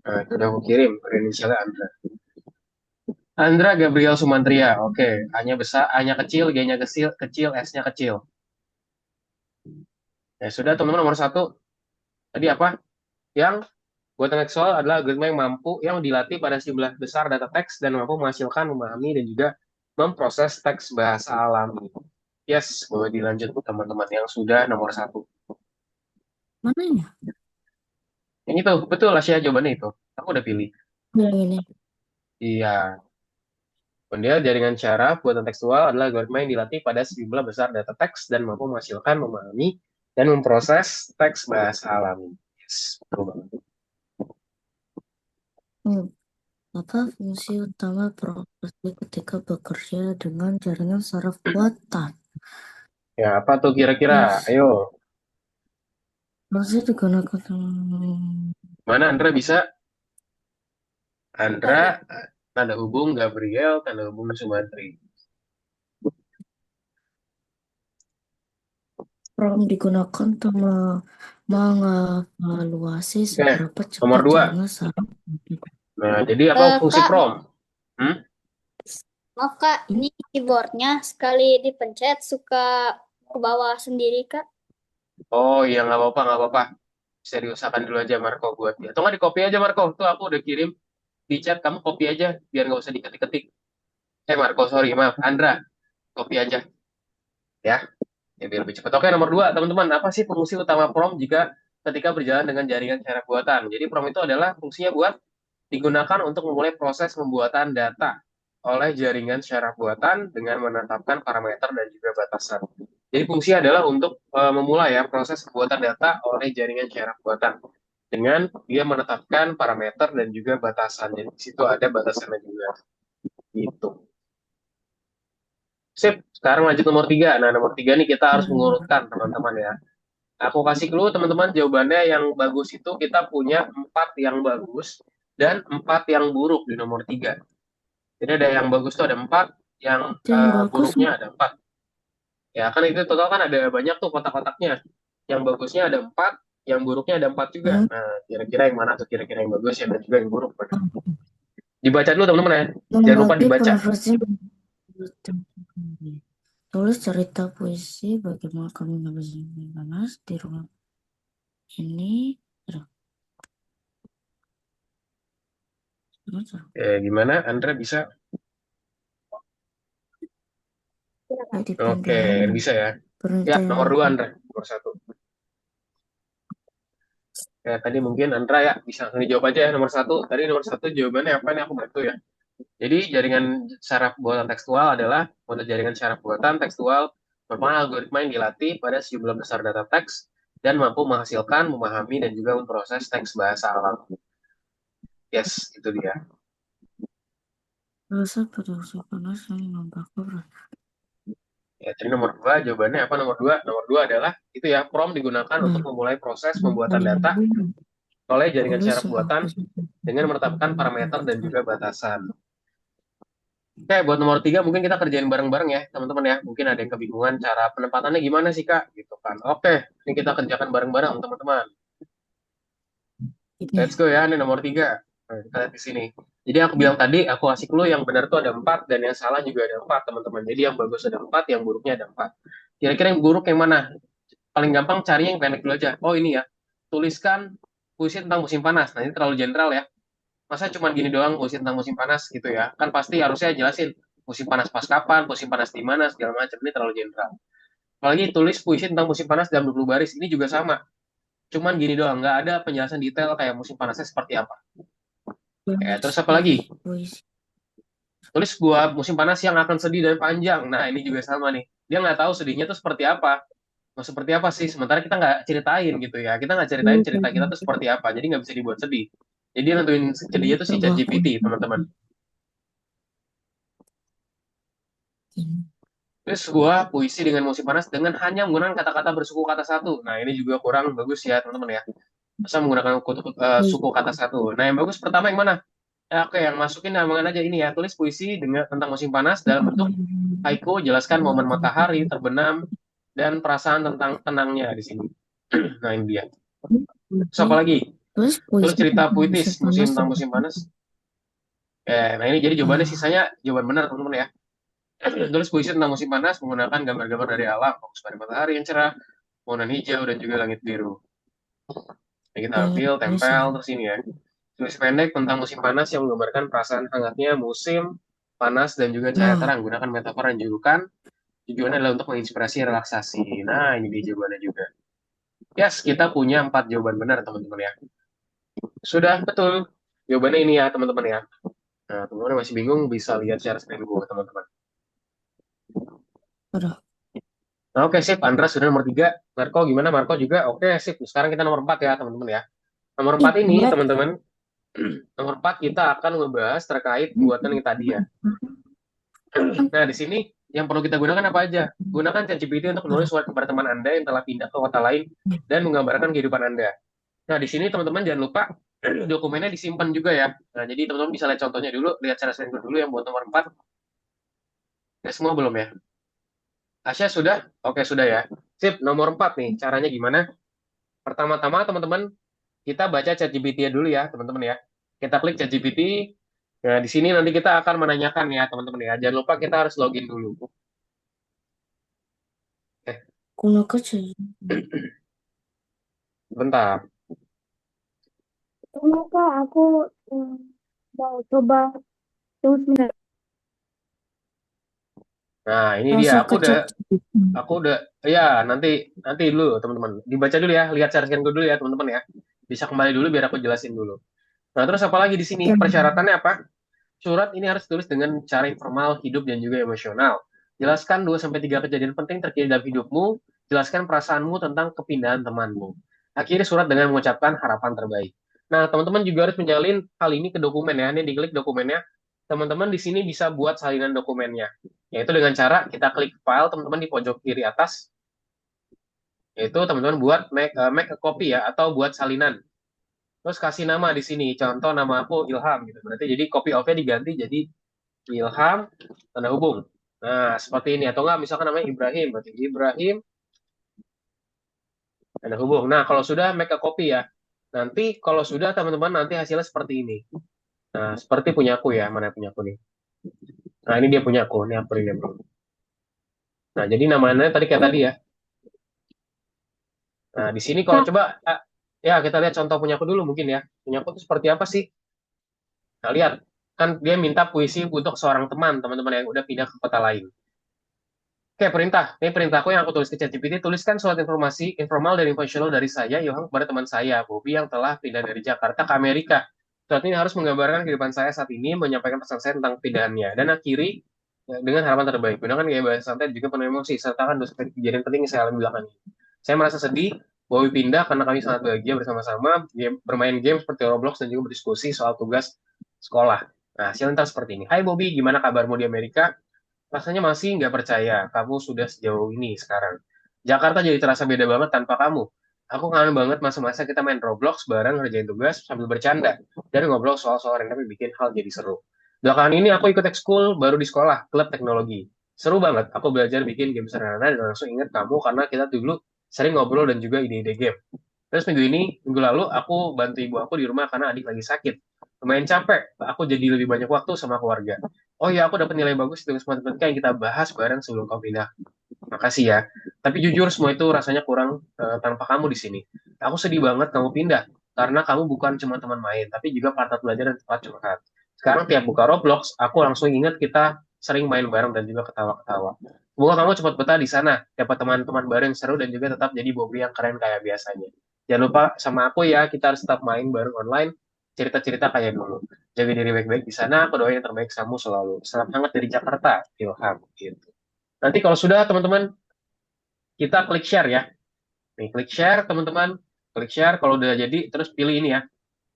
Nah, itu udah aku kirim kredensialnya Andra. Andra Gabriel Sumantria. Oke, A-nya besar, A-nya kecil, G-nya kecil, kecil, S-nya kecil. Ya sudah, teman-teman nomor satu. Tadi apa? Yang buatan tekstual adalah algoritma yang mampu, yang dilatih pada sejumlah besar data teks dan mampu menghasilkan, memahami, dan juga memproses teks bahasa alami. Yes, boleh dilanjut teman-teman yang sudah nomor satu. Mana ya? Yang itu, betul lah sih jawabannya itu. Aku udah pilih. Yang ini. Iya. Kemudian jaringan syaraf buatan tekstual adalah algoritma yang dilatih pada sejumlah besar data teks dan mampu menghasilkan, memahami, dan memproses teks bahasa alami. Yes, betul banget. Hmm. Apa fungsi utama prosesor ketika bekerja dengan jaringan saraf buatan? Ya, apa tuh kira-kira? Yes. Ayo, Proses digunakan. mana Andra bisa? Andra, Ada. Tanda hubung Gabriel, tanda hubung Sumantri. Prom digunakan untuk mengevaluasi Oke, seberapa nomor cepat 2. jaringan saraf. Nah, jadi apa fungsi Kak, prom? Hmm? maaf Kak, ini keyboardnya sekali dipencet suka ke bawah sendiri Kak. Oh iya, nggak apa-apa. Bisa diusahakan dulu aja Marco buat dia. Atau nggak di copy aja Marco. Tuh aku udah kirim di chat, kamu copy aja biar nggak usah diketik-ketik. Marco, sorry, maaf. Andra, copy aja ya. Ya biar lebih cepat. Oke, nomor 2, teman-teman. Apa sih fungsi utama prom jika ketika berjalan dengan jaringan secara buatan? Jadi prom itu adalah fungsinya buat digunakan untuk memulai proses pembuatan data oleh jaringan secara buatan dengan menetapkan parameter dan juga batasan. Jadi fungsinya adalah untuk memulai ya proses pembuatan data oleh jaringan secara buatan dengan dia menetapkan parameter dan juga batasan. Jadi di situ ada batasannya juga. Gitu. Sip, sekarang lanjut nomor 3. Nah, nomor 3 nih kita harus mengurutkan teman-teman ya. Aku kasih dulu teman-teman jawabannya yang bagus itu kita punya 4 yang bagus dan 4 yang buruk di nomor 3. Jadi ada yang bagus tuh ada 4, yang Yang bagus buruknya ada 4. Ya kan itu total kan ada banyak tuh kotak-kotaknya. Yang bagusnya ada 4, yang buruknya ada 4 juga. Nah, kira-kira yang mana tuh kira-kira yang bagus ya dan juga yang buruk. Dibaca dulu teman-teman ya. Jangan lupa mengerti dibaca. konversi. Tulis cerita puisi bagaimana kami menghabiskan panas di rumah ini. Gimana? Andra bisa? Jadi Oke, bisa ya. Ya, perintah nomor 2 Andra. Nomor 1. Ya, tadi mungkin Andra ya bisa langsung dijawab aja ya nomor 1. Tadi nomor 1 jawabannya apa nih aku bantu ya. Jadi jaringan saraf buatan tekstual adalah model jaringan saraf buatan tekstual merupakan algoritma yang dilatih pada sejumlah besar data teks dan mampu menghasilkan, memahami, dan juga memproses teks bahasa alam. Yes, itu dia. rasa produksi panas yang membakar. Ya, jadi nomor 2 jawabannya apa nomor 2? Nomor 2 adalah itu ya, prompt digunakan untuk memulai proses pembuatan data oleh jaringan saraf buatan dengan menetapkan parameter dan juga batasan. Oke, buat nomor 3 mungkin kita kerjain bareng-bareng ya, teman-teman ya. Mungkin ada yang kebingungan cara penempatannya gimana sih, Kak? Gitu kan. Oke, ini kita kerjakan bareng-bareng, teman-teman. Let's go ya, ini nomor 3. Nah, kita lihat di sini. Jadi aku bilang tadi, aku kasih clue yang benar tuh ada 4, dan yang salah juga ada 4, teman-teman. Jadi yang bagus ada 4, yang buruknya ada 4. Kira-kira yang buruk yang mana? Paling gampang cari yang pendek dulu aja. Oh, ini ya. Tuliskan puisi tentang musim panas. Nah, ini terlalu general ya. Masa cuma gini doang puisi tentang musim panas gitu ya. Kan pasti harusnya jelasin musim panas pas kapan, musim panas di mana, segala macam. Ini terlalu general. Apalagi tulis puisi tentang musim panas dalam 20 baris. Ini juga sama. Cuman gini doang, nggak ada penjelasan detail kayak musim panasnya seperti apa. Terus apa lagi? Tulis buah musim panas yang akan sedih dan panjang. Nah, ini juga sama nih. Dia nggak tahu sedihnya tuh seperti apa. Mau seperti apa sih? Sementara kita nggak ceritain gitu ya. Kita nggak ceritain cerita kita tuh seperti apa. Jadi nggak bisa dibuat sedih. Jadi dia nentuin sedihnya tuh si ChatGPT, teman-teman. Terus sebuah puisi dengan musim panas dengan hanya menggunakan kata-kata bersuku kata satu. Nah, ini juga kurang bagus ya, teman-teman ya. Masa menggunakan suku kata satu. Nah, yang bagus pertama yang mana? Ya, oke, yang masukin namanya aja ini ya. Tulis puisi dengan tentang musim panas dalam bentuk haiku, jelaskan momen matahari terbenam dan perasaan tentang tenangnya di sini. Nah, ini dia. Terus apa lagi? Terus cerita puitis tentang musim panas. Nah ini jadi jawabannya sisanya jawaban benar, teman-teman ya. Tulis puisi tentang musim panas menggunakan gambar-gambar dari alam, fokus pada matahari yang cerah, pepohonan hijau, dan juga langit biru. Nah, kita ambil, tempel, terus ini ya. Tulis pendek tentang musim panas yang menggambarkan perasaan hangatnya musim panas dan juga cahaya terang. Gunakan metafor dan julukan. Tujuannya adalah untuk menginspirasi relaksasi. Nah, ini dia jawabannya juga. Yes, kita punya 4 jawaban benar, teman-teman ya. Sudah, betul. Jawabannya ini ya, teman-teman ya. Nah, teman-teman masih bingung, bisa lihat share screen gue, teman-teman. Nah, oke, sip. Andra sudah nomor 3. Marco gimana? Marco juga? Oke, sip. Sekarang kita nomor 4 ya, teman-teman ya. Nomor 4 ini, teman-teman. Nomor 4 kita akan membahas terkait buatan yang tadi ya. Nah, di sini yang perlu kita gunakan apa aja? Gunakan ChatGPT untuk menulis surat kepada teman Anda yang telah pindah ke kota lain dan menggambarkan kehidupan Anda. Nah, di sini teman-teman jangan lupa dokumennya disimpan juga ya. Nah, jadi teman-teman bisa lihat contohnya dulu, lihat cara screen dulu yang buat nomor 4. Ya, semua belum ya? Asya sudah? Oke, sudah ya. Sip, nomor 4 nih. Caranya gimana? Pertama-tama teman-teman, kita baca ChatGPT dulu ya, teman-teman ya. Kita klik ChatGPT. Nah, di sini nanti kita akan menanyakan ya, teman-teman ya. Jangan lupa kita harus login dulu. Eh, gunakan saja. bentar. Tunggu Kak, aku mau coba terus benar. Nah, ini dia. Langsung Aku ke udah chat GPT. Aku udah, ya nanti nanti dulu teman-teman. Dibaca dulu ya, lihat share dulu ya teman-teman ya. Bisa kembali dulu biar aku jelasin dulu. Nah terus apa lagi di sini? Ya. Persyaratannya apa? Surat ini harus tulis dengan cara informal, hidup dan juga emosional. Jelaskan 2 sampai 3 kejadian penting terkini dalam hidupmu. Jelaskan perasaanmu tentang kepindahan temanmu. Akhiri surat dengan mengucapkan harapan terbaik. Nah, teman-teman juga harus menjalin hal ini ke dokumen ya. Ini diklik dokumennya. Teman-teman di sini bisa buat salinan dokumennya. Yaitu dengan cara kita klik file, teman-teman di pojok kiri atas, yaitu teman-teman buat make a copy ya, atau buat salinan. Terus kasih nama di sini. Contoh nama aku Ilham gitu. Berarti jadi copy of-nya diganti jadi Ilham tanda hubung. Nah, seperti ini. Atau enggak misalkan namanya Ibrahim. Berarti Ibrahim tanda hubung. Nah, kalau sudah make a copy ya. Nanti kalau sudah teman-teman nanti hasilnya seperti ini. Nah, seperti punya aku ya. Mana punya aku nih? Nah, ini dia punya aku. Ini aku ini bro. Nah, jadi namanya tadi kayak tadi ya. Nah, di sini kalau Kak, coba ya kita lihat contoh punya aku dulu mungkin ya. Punya aku itu seperti apa sih? Nah, lihat. Kan dia minta puisi untuk seorang teman, teman-teman yang udah pindah ke kota lain. Oke, perintah. Ini perintahku yang aku tulis ke ChatGPT. Tuliskan suatu informasi informal dan emosional dari saya, Yohang, kepada teman saya, Bobby, yang telah pindah dari Jakarta ke Amerika. Surat ini harus menggambarkan kehidupan saya saat ini, menyampaikan pesan saya tentang pindahannya. Dan akhiri dengan harapan terbaik. Gunakan gaya bahasa santai juga penuh emosi, sertakan dosa kejadian penting yang saya alami belakangan ini. Saya merasa sedih, Bobby pindah karena kami sangat bahagia bersama-sama, bermain game seperti Roblox dan juga berdiskusi soal tugas sekolah. Nah, silakan seperti ini. Hai Bobby, gimana kabarmu di Amerika? Rasanya masih nggak percaya kamu sudah sejauh ini sekarang. Jakarta jadi terasa beda banget tanpa kamu. Aku kangen banget masa-masa kita main Roblox bareng ngerjain tugas sambil bercanda dan ngobrol soal-soal random yang bikin hal jadi seru. Belakangan ini aku ikut ekskul baru di sekolah, klub teknologi. Seru banget, aku belajar bikin game sederhana dan langsung ingat kamu karena kita dulu sering ngobrol dan juga ide-ide game. Terus minggu lalu, aku bantu ibu aku di rumah karena adik lagi sakit. Lumayan capek, aku jadi lebih banyak waktu sama keluarga. Oh ya, aku dapat nilai bagus dengan matematika yang kita bahas bareng sebelum kau pindah. Makasih ya. Tapi jujur semua itu rasanya kurang tanpa kamu di sini. Aku sedih banget kamu pindah karena kamu bukan cuma teman main, tapi juga partner belajar dan tempat curhat. Sekarang tiap buka Roblox, aku langsung ingat kita sering main bareng dan juga ketawa-ketawa. Semoga kamu cepat betah di sana, dapat teman-teman bareng seru dan juga tetap jadi Bobby yang keren kayak biasanya. Jangan lupa sama aku ya, kita harus tetap main bareng online, cerita-cerita kayak dulu. Jaga diri baik-baik di sana, aku doain yang terbaik kamu selalu. Salam hangat dari Jakarta, Ilham. Gitu. Nanti kalau sudah teman-teman, kita klik share ya. Nih, klik share teman-teman. Klik share, kalau udah jadi, terus pilih ini ya.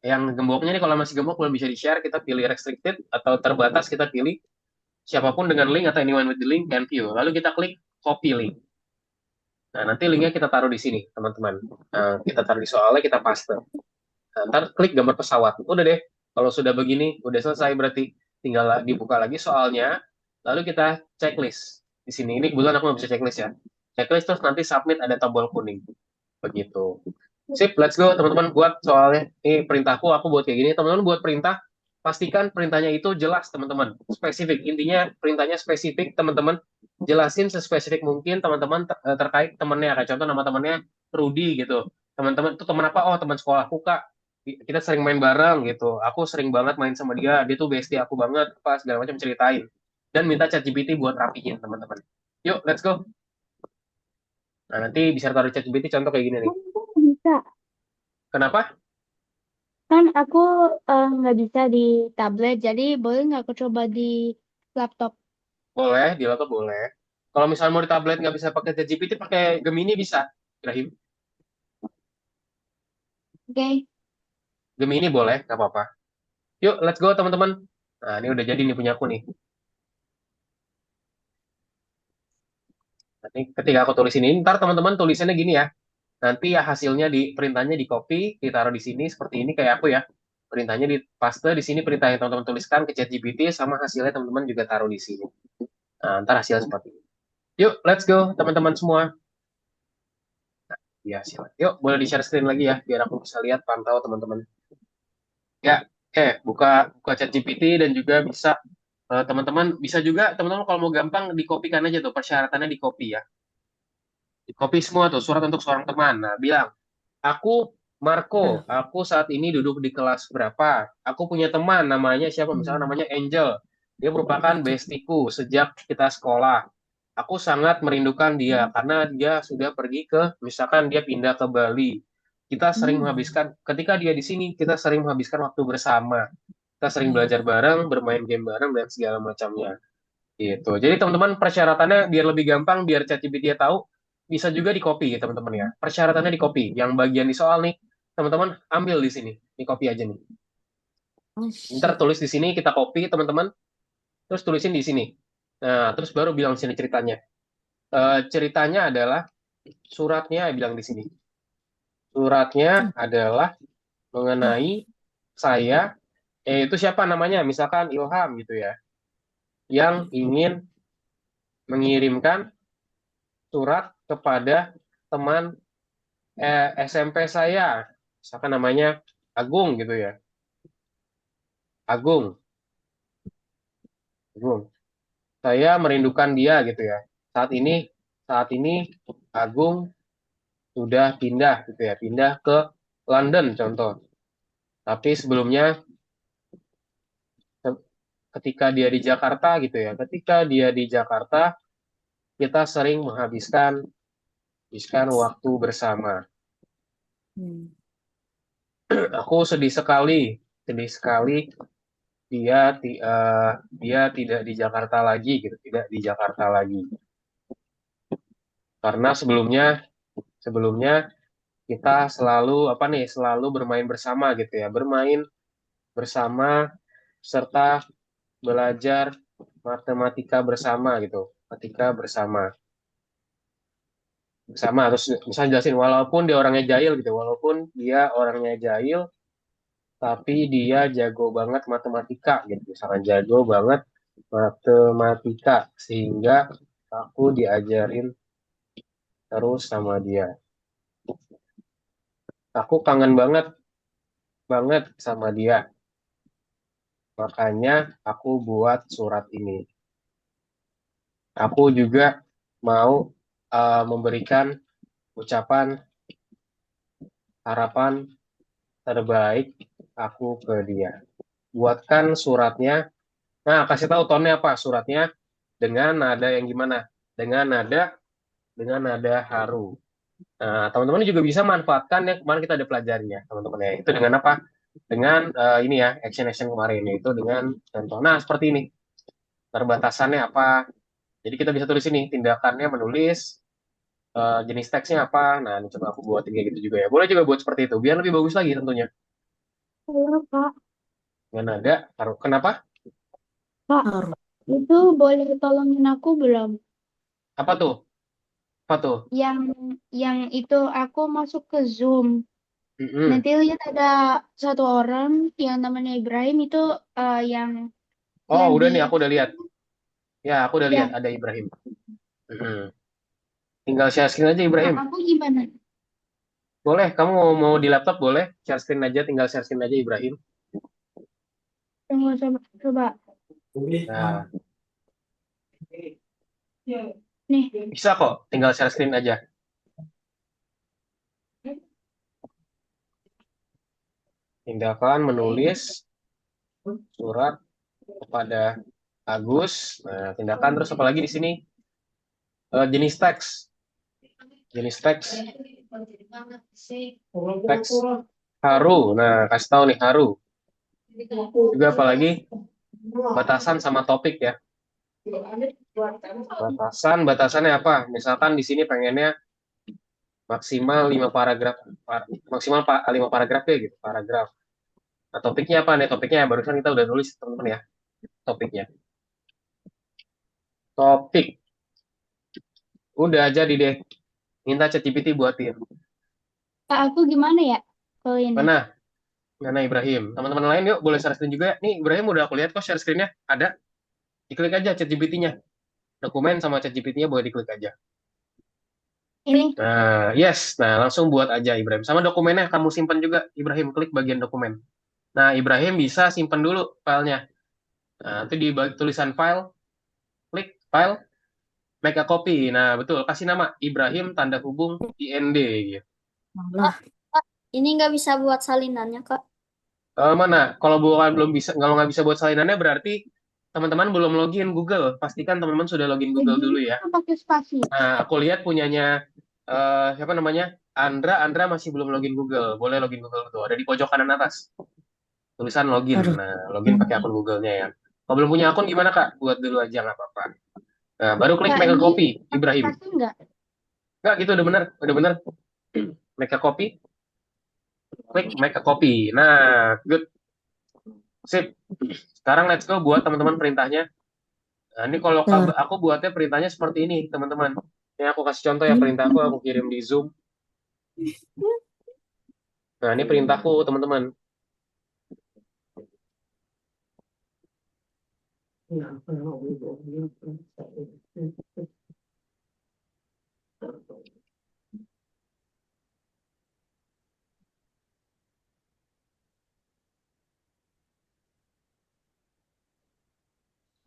Yang gemboknya nih, kalau masih gembok belum bisa di-share, kita pilih restricted atau terbatas, kita pilih siapapun dengan link atau anyone with the link can view. Lalu kita klik copy link. Nah, nanti linknya kita taruh di sini, teman-teman. Nah, kita taruh di soalnya, kita paste. Nah, ntar klik gambar pesawat. Udah deh. Kalau sudah begini, udah selesai berarti. Tinggal dibuka lagi soalnya. Lalu kita checklist. Di sini, ini kebetulan aku nggak bisa checklist ya. Checklist terus nanti submit ada tombol kuning. Begitu. Sip, let's go teman-teman buat soalnya. Ini perintahku, aku buat kayak gini. Teman-teman buat perintah, pastikan perintahnya itu jelas teman-teman. Spesifik. Intinya perintahnya spesifik teman-teman. Jelasin sespesifik mungkin teman-teman terkait temennya. Kayak contoh nama temennya Rudy gitu. Teman-teman itu teman apa? Oh, teman sekolahku Kak. Kita sering main bareng gitu. Aku sering banget main sama dia. Dia tuh bestie aku banget. Apa segala macam ceritain. Dan minta ChatGPT buat rapihin teman-teman. Yuk, let's go. Nah, nanti bisa taruh ChatGPT contoh kayak gini nih. bisa. Kenapa? Kan aku nggak bisa di tablet, jadi boleh nggak aku coba di laptop? Boleh, di laptop boleh. Kalau misalnya mau di tablet nggak bisa pakai ChatGPT, pakai Gemini bisa. Ibrahim, Oke. Gemini boleh, nggak apa-apa. Yuk, let's go teman-teman. Nah, ini udah jadi nih punya aku nih. Nanti ketika aku tulis ini, ntar teman-teman tulisannya gini ya. Nanti ya hasilnya di perintahnya di copy, ditaruh di sini seperti ini kayak aku ya. perintahnya di paste di sini, perintah yang teman-teman tuliskan ke ChatGPT sama hasilnya teman-teman juga taruh di sini. Nah, ntar hasilnya seperti ini. Yuk, let's go teman-teman semua. Ya, silakan. Yuk, boleh di-share screen lagi ya, biar aku bisa lihat pantau teman-teman. Ya, buka buka ChatGPT dan juga bisa teman-teman bisa juga teman-teman kalau mau gampang dikopikan aja tuh persyaratannya di copy ya. Di copy semua tuh surat untuk seorang teman. Nah, bilang, aku Marco, aku saat ini duduk di kelas berapa? Aku punya teman namanya siapa? Misalnya namanya Angel. Dia merupakan bestiku sejak kita sekolah. Aku sangat merindukan dia karena dia sudah pergi ke, misalkan dia pindah ke Bali. Kita sering menghabiskan, ketika dia di sini, kita sering menghabiskan waktu bersama. Kita sering belajar bareng, bermain game bareng, dan segala macamnya. Gitu. Jadi teman-teman persyaratannya biar lebih gampang, biar ChatGPT tahu, bisa juga di copy ya teman-teman ya. Persyaratannya di copy. Yang bagian di soal nih, teman-teman ambil di sini. Di copy aja nih. Oh, Ntar shit. tulis di sini, kita copy teman-teman. Terus tulisin di sini. Nah, terus baru bilang di sini ceritanya. Ceritanya adalah suratnya bilang di sini. Suratnya adalah mengenai saya, itu siapa namanya? Misalkan Ilham gitu ya. Yang ingin mengirimkan surat kepada teman SMP saya, misalkan namanya Agung gitu ya, Agung, Agung. Saya merindukan dia gitu ya. Saat ini Agung sudah pindah gitu ya, pindah ke London contoh. Tapi sebelumnya ketika dia di Jakarta gitu ya, ketika dia di Jakarta kita sering menghabiskan waktu bersama. Hmm. Aku sedih sekali dia tidak di Jakarta lagi gitu, tidak di Jakarta lagi. Karena sebelumnya kita selalu bermain bersama gitu ya, bermain bersama serta belajar matematika bersama gitu, ketika bersama terus misalnya jelasin walaupun dia orangnya jahil tapi dia jago banget matematika gitu, misalkan jago banget matematika sehingga aku diajarin terus sama dia. Aku kangen banget banget sama dia. Makanya aku buat surat ini. Aku juga mau memberikan ucapan harapan terbaik aku ke dia. Buatkan suratnya. Nah, kasih tahu tone apa suratnya dengan nada yang gimana? Dengan nada haru. Nah, teman-teman juga bisa manfaatkan yang kemarin kita ada pelajarin ya, teman-teman ya. Itu dengan apa? Dengan ini ya, action kemarin itu dengan contoh. Nah, seperti ini. Perbatasannya apa? Jadi kita bisa tulis ini, tindakannya menulis, jenis teksnya apa. Nah, ini coba aku buatin kayak gitu juga ya. Boleh juga buat seperti itu, biar lebih bagus lagi tentunya. Halo, Kak. Dengan nada haru. Kenapa? Kak, Harus. itu boleh tolongin aku belum? Apa tuh? Apa tuh? Yang yang itu aku masuk ke Zoom. Mm-mm. Nanti lihat ada satu orang yang namanya Ibrahim itu yang Oh, yang udah di nih, aku udah lihat. Ya, aku udah lihat ya. ada Ibrahim. Mm-mm. Tinggal share screen aja Nah, Ibrahim. aku gimana? Boleh, kamu mau di laptop boleh. Share screen aja, tinggal share screen aja Ibrahim. Tunggu coba coba. Nah, Nih. bisa kok, tinggal share screen aja. Tindakan menulis surat kepada Agus. Nah, tindakan terus apa lagi di sini? Jenis teks. Jenis teks. Teks haru. Nah, kasih tahu nih haru. Juga apalagi batasan sama topik ya. Batasannya apa? Misalkan di sini pengennya maksimal 5 paragraf, maksimal 5 paragraf ya gitu, paragraf. Nah, topiknya apa nih? Topiknya barusan kita udah nulis teman-teman ya. Topiknya. Topik. Udah jadi deh. Minta ChatGPT buatin. Kak, aku gimana ya kalau ini? Mana? Mana Ibrahim? Teman-teman lain yuk boleh share screen juga. Nih Ibrahim udah aku lihat kok share screen-nya. Ada. Diklik aja ChatGPT-nya. Dokumen sama ChatGPT-nya boleh diklik aja. Ini. Nah, yes. Nah, langsung buat aja Ibrahim. Sama dokumennya kamu simpan juga. Ibrahim klik bagian dokumen. Nah, Ibrahim bisa simpan dulu filenya. Nah, itu di tulisan file, klik file, make a copy. Nah, betul. Kasih nama Ibrahim tanda hubung IND gitu. Kak, Malah, Kak, ini nggak bisa buat salinannya, Kak. Mana? Kalau bukan belum bisa, kalau nggak bisa buat salinannya berarti teman-teman belum login Google. Pastikan teman-teman sudah login Google dulu ya. Pakai spasi. Nah, aku lihat punyanya siapa namanya? Andra. Andra masih belum login Google. Boleh login Google tuh. Ada di pojok kanan atas. Tulisan login. aduh, Nah, login pakai akun Google-nya ya. Kalau belum punya akun gimana Kak? Buat dulu aja nggak apa-apa. Nah, baru klik Kak, make a ini copy, pakai Ibrahim. spasi nggak? Nggak gitu, udah bener, udah bener. Make a copy, klik make a copy. Nah, good, sip. Sekarang let's go buat teman-teman perintahnya. Nah, ini kalau bentar. aku buatnya perintahnya seperti ini, teman-teman. Ini aku kasih contoh ya Hmm. perintahku, aku kirim di Zoom. Nah, ini perintahku, teman-teman.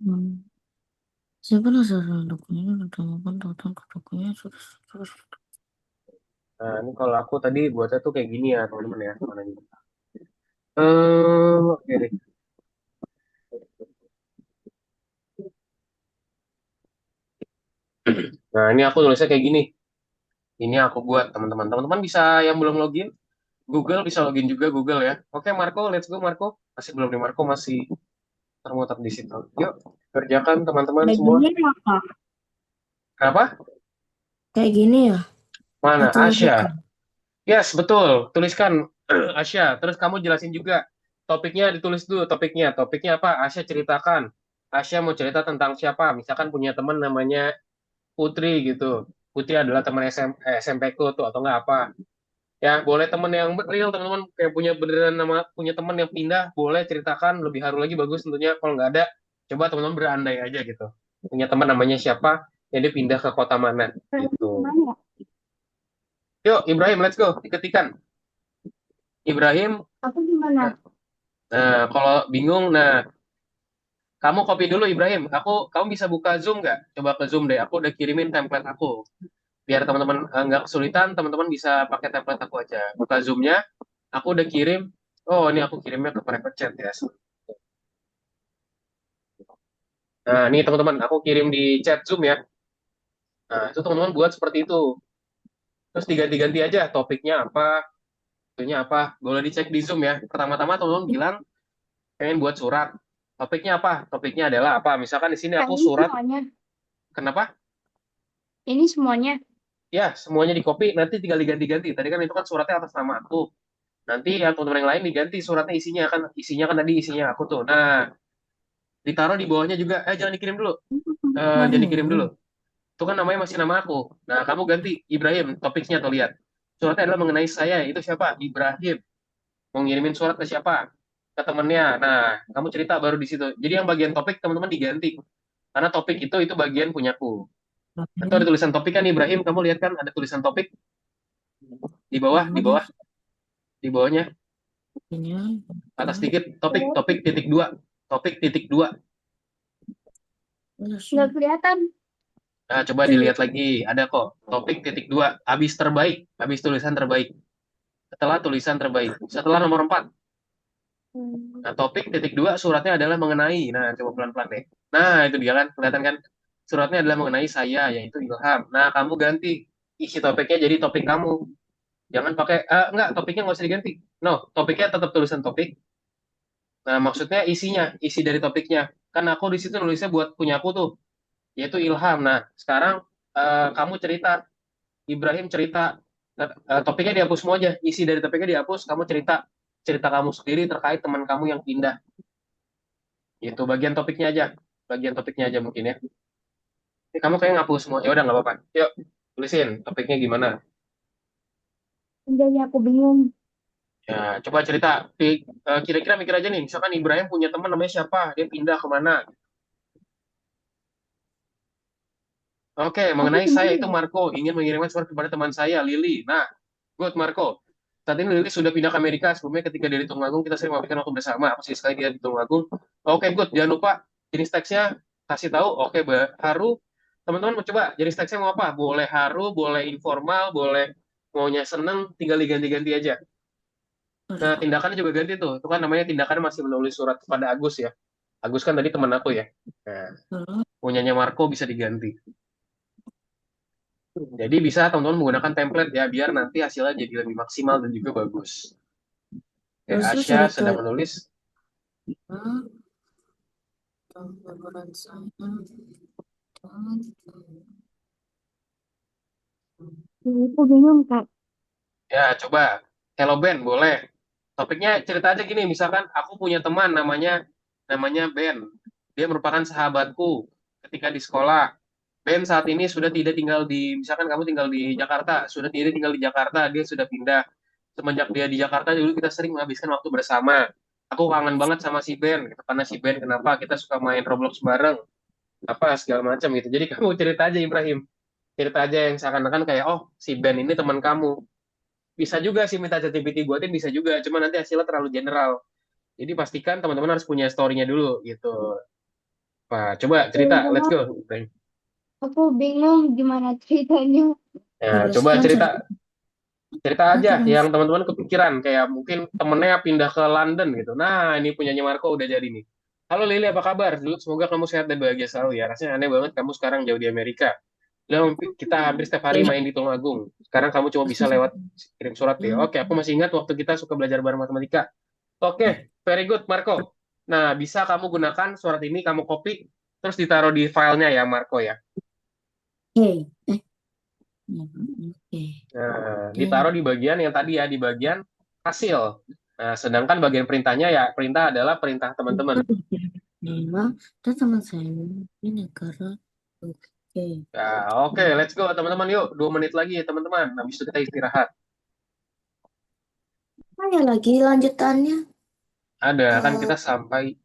Hmm. Saya penasaran dokumennya ditemukan datang ke dokumennya sudah. Nah, ini kalau aku tadi buatnya tuh kayak gini ya, teman-teman ya. Mana ini? Oke deh. Nah, ini aku tulisnya kayak gini. Ini aku buat, teman-teman. Teman-teman bisa yang belum login, Google bisa login juga Google ya. Oke, Marco, let's go Marco. Masih belum di Marco, masih termutat di situ. Yuk, kerjakan teman-teman Kayak semua. gini ya, Kak? Kenapa? Kayak gini ya? Mana? Atau lebih ke? Asya. Yes, betul. Tuliskan Asya. Terus kamu jelasin juga. Topiknya ditulis dulu topiknya. Topiknya apa? Asya ceritakan. Asya mau cerita tentang siapa? Misalkan punya teman namanya Putri gitu. Putri adalah teman SMP ku tuh atau enggak apa. Ya, boleh teman yang real, teman-teman kayak punya beneran nama punya teman yang pindah, boleh ceritakan lebih haru lagi bagus tentunya. Kalau nggak ada, coba teman-teman berandai aja gitu. Punya teman namanya siapa, ya dia pindah ke kota mana gitu. Gimana? Yuk, Ibrahim, let's go. Diketikan. Ibrahim, Aku gimana? nah, kalau bingung, nah kamu copy dulu Ibrahim. Kamu bisa buka Zoom nggak? Coba ke Zoom deh. Aku udah kirimin template aku. Biar teman-teman nggak kesulitan, teman-teman bisa pakai template aku aja. Buka Zoom-nya, aku udah kirim. Oh, ini aku kirimnya ke private chat ya. Nah, ini teman-teman, aku kirim di chat Zoom ya. Nah, itu teman-teman buat seperti itu. Terus diganti-ganti aja topiknya apa, itunya apa. Boleh dicek di Zoom ya. Pertama-tama teman-teman bilang pengen buat surat. Topiknya apa? Topiknya adalah apa? Misalkan di sini Kak, aku ini surat. semuanya. Kenapa? Ini semuanya. Ya, semuanya di copy, nanti tinggal diganti-ganti. Tadi kan itu kan suratnya atas nama aku. Nanti yang teman-teman yang lain diganti suratnya isinya kan tadi isinya aku tuh. Nah, ditaruh di bawahnya juga. Jangan dikirim dulu. Jangan dikirim dulu. Itu kan namanya masih nama aku. Nah, kamu ganti Ibrahim, topiknya tuh lihat. Suratnya adalah mengenai saya, itu siapa? Ibrahim. Mau ngirimin surat ke siapa? Ke temennya. Nah, kamu cerita baru di situ. Jadi yang bagian topik teman-teman diganti. Karena topik itu bagian punyaku. Itu ada Ibrahim, tulisan topik kan Ibrahim, kamu lihat kan ada tulisan topik di bawah, di mana bawah, di bawahnya, ini? atas sedikit, topik, topik titik dua, topik titik dua. Nggak kelihatan. Nah, coba dilihat lagi, ada kok, topik titik dua, habis terbaik, habis tulisan terbaik. Setelah tulisan terbaik, setelah nomor 4. Nah, topik titik dua suratnya adalah mengenai. Nah, coba pelan-pelan deh. Nah, itu dia kan, kelihatan kan? Suratnya adalah mengenai saya, yaitu Ilham. Nah, kamu ganti isi topiknya jadi topik kamu. Jangan pakai, enggak, topiknya nggak usah diganti. No, topiknya tetap tulisan topik. Nah, maksudnya isinya, isi dari topiknya. Kan aku di situ nulisnya buat punya aku tuh, yaitu Ilham. Nah, sekarang kamu cerita, Ibrahim cerita, topiknya dihapus semua aja. Isi dari topiknya dihapus, kamu cerita, cerita kamu sendiri terkait teman kamu yang pindah. Itu bagian topiknya aja mungkin ya. Ini kamu kayak ngapus semua. Ya udah nggak apa-apa. Yuk, tulisin topiknya gimana. Jadi aku bingung. Ya, coba cerita. Kira-kira mikir aja nih, misalkan Ibrahim punya teman namanya siapa, dia pindah kemana. Oke, mengenai saya itu Marco ingin mengirimkan surat kepada teman saya, Lily. Nah, good Marco. Saat ini Lily sudah pindah ke Amerika. Sebelumnya ketika dia di Tulungagung, kita sering menghabiskan waktu bersama. Apa sih sekali dia di Tulungagung? Oke, good. Jangan lupa jenis teksnya kasih tahu. Oke, haru. Teman-teman mau coba jenis teksnya mau apa? Boleh haru, boleh informal, boleh maunya seneng, tinggal diganti-ganti aja. Nah, tindakannya juga ganti tuh. Itu kan namanya tindakannya masih menulis surat kepada Agus ya. Agus kan tadi teman aku ya. Nah, punyanya Marco bisa diganti. Jadi bisa teman-teman menggunakan template ya, biar nanti hasilnya jadi lebih maksimal dan juga bagus. Oke, Terus Asya cerita sedang menulis. gambaran saya Aku bingung, Kak. Ya, coba. Hello Ben, boleh. Topiknya cerita aja gini, misalkan aku punya teman namanya Ben. Dia merupakan sahabatku ketika di sekolah. Ben saat ini sudah tidak tinggal di, misalkan kamu tinggal di Jakarta, sudah tidak tinggal di Jakarta, dia sudah pindah. Semenjak dia di Jakarta dulu kita sering menghabiskan waktu bersama. Aku kangen banget sama si Ben, gitu. Karena si Ben kenapa kita suka main Roblox bareng, apa segala macam gitu. Jadi kamu cerita aja Ibrahim, cerita aja yang seakan-akan kayak oh si Ben ini teman kamu. Bisa juga sih minta ChatGPT buatin bisa juga, cuma nanti hasilnya terlalu general. Jadi pastikan teman-teman harus punya story-nya dulu gitu. Pak, coba cerita, let's go. Aku bingung gimana ceritanya. Ya, coba tuliskan cerita cerita cerita aja terus yang teman-teman kepikiran kayak mungkin temennya pindah ke London gitu. Nah, ini punyanya Marco udah jadi nih. Halo Lili, apa kabar? Dulu semoga kamu sehat dan bahagia selalu ya. Rasanya aneh banget kamu sekarang jauh di Amerika. Kita hampir setiap hari main di Tulungagung. Sekarang kamu cuma bisa lewat kirim surat ya. Oke, aku masih ingat waktu kita suka belajar bareng matematika. Oke, very good Marco. Nah, bisa kamu gunakan surat ini, kamu copy, terus ditaruh di filenya ya Marco ya. Oke. Oke. Nah, ditaruh di bagian yang tadi ya, di bagian hasil. Nah, sedangkan bagian perintahnya ya, perintah adalah perintah teman-teman. Memang dan teman saya ini negara. Oke. Nah, oke, let's go teman-teman yuk. 2 menit lagi ya teman-teman. Habis itu kita istirahat. Ya lagi lanjutannya. Ada kan kita sampai.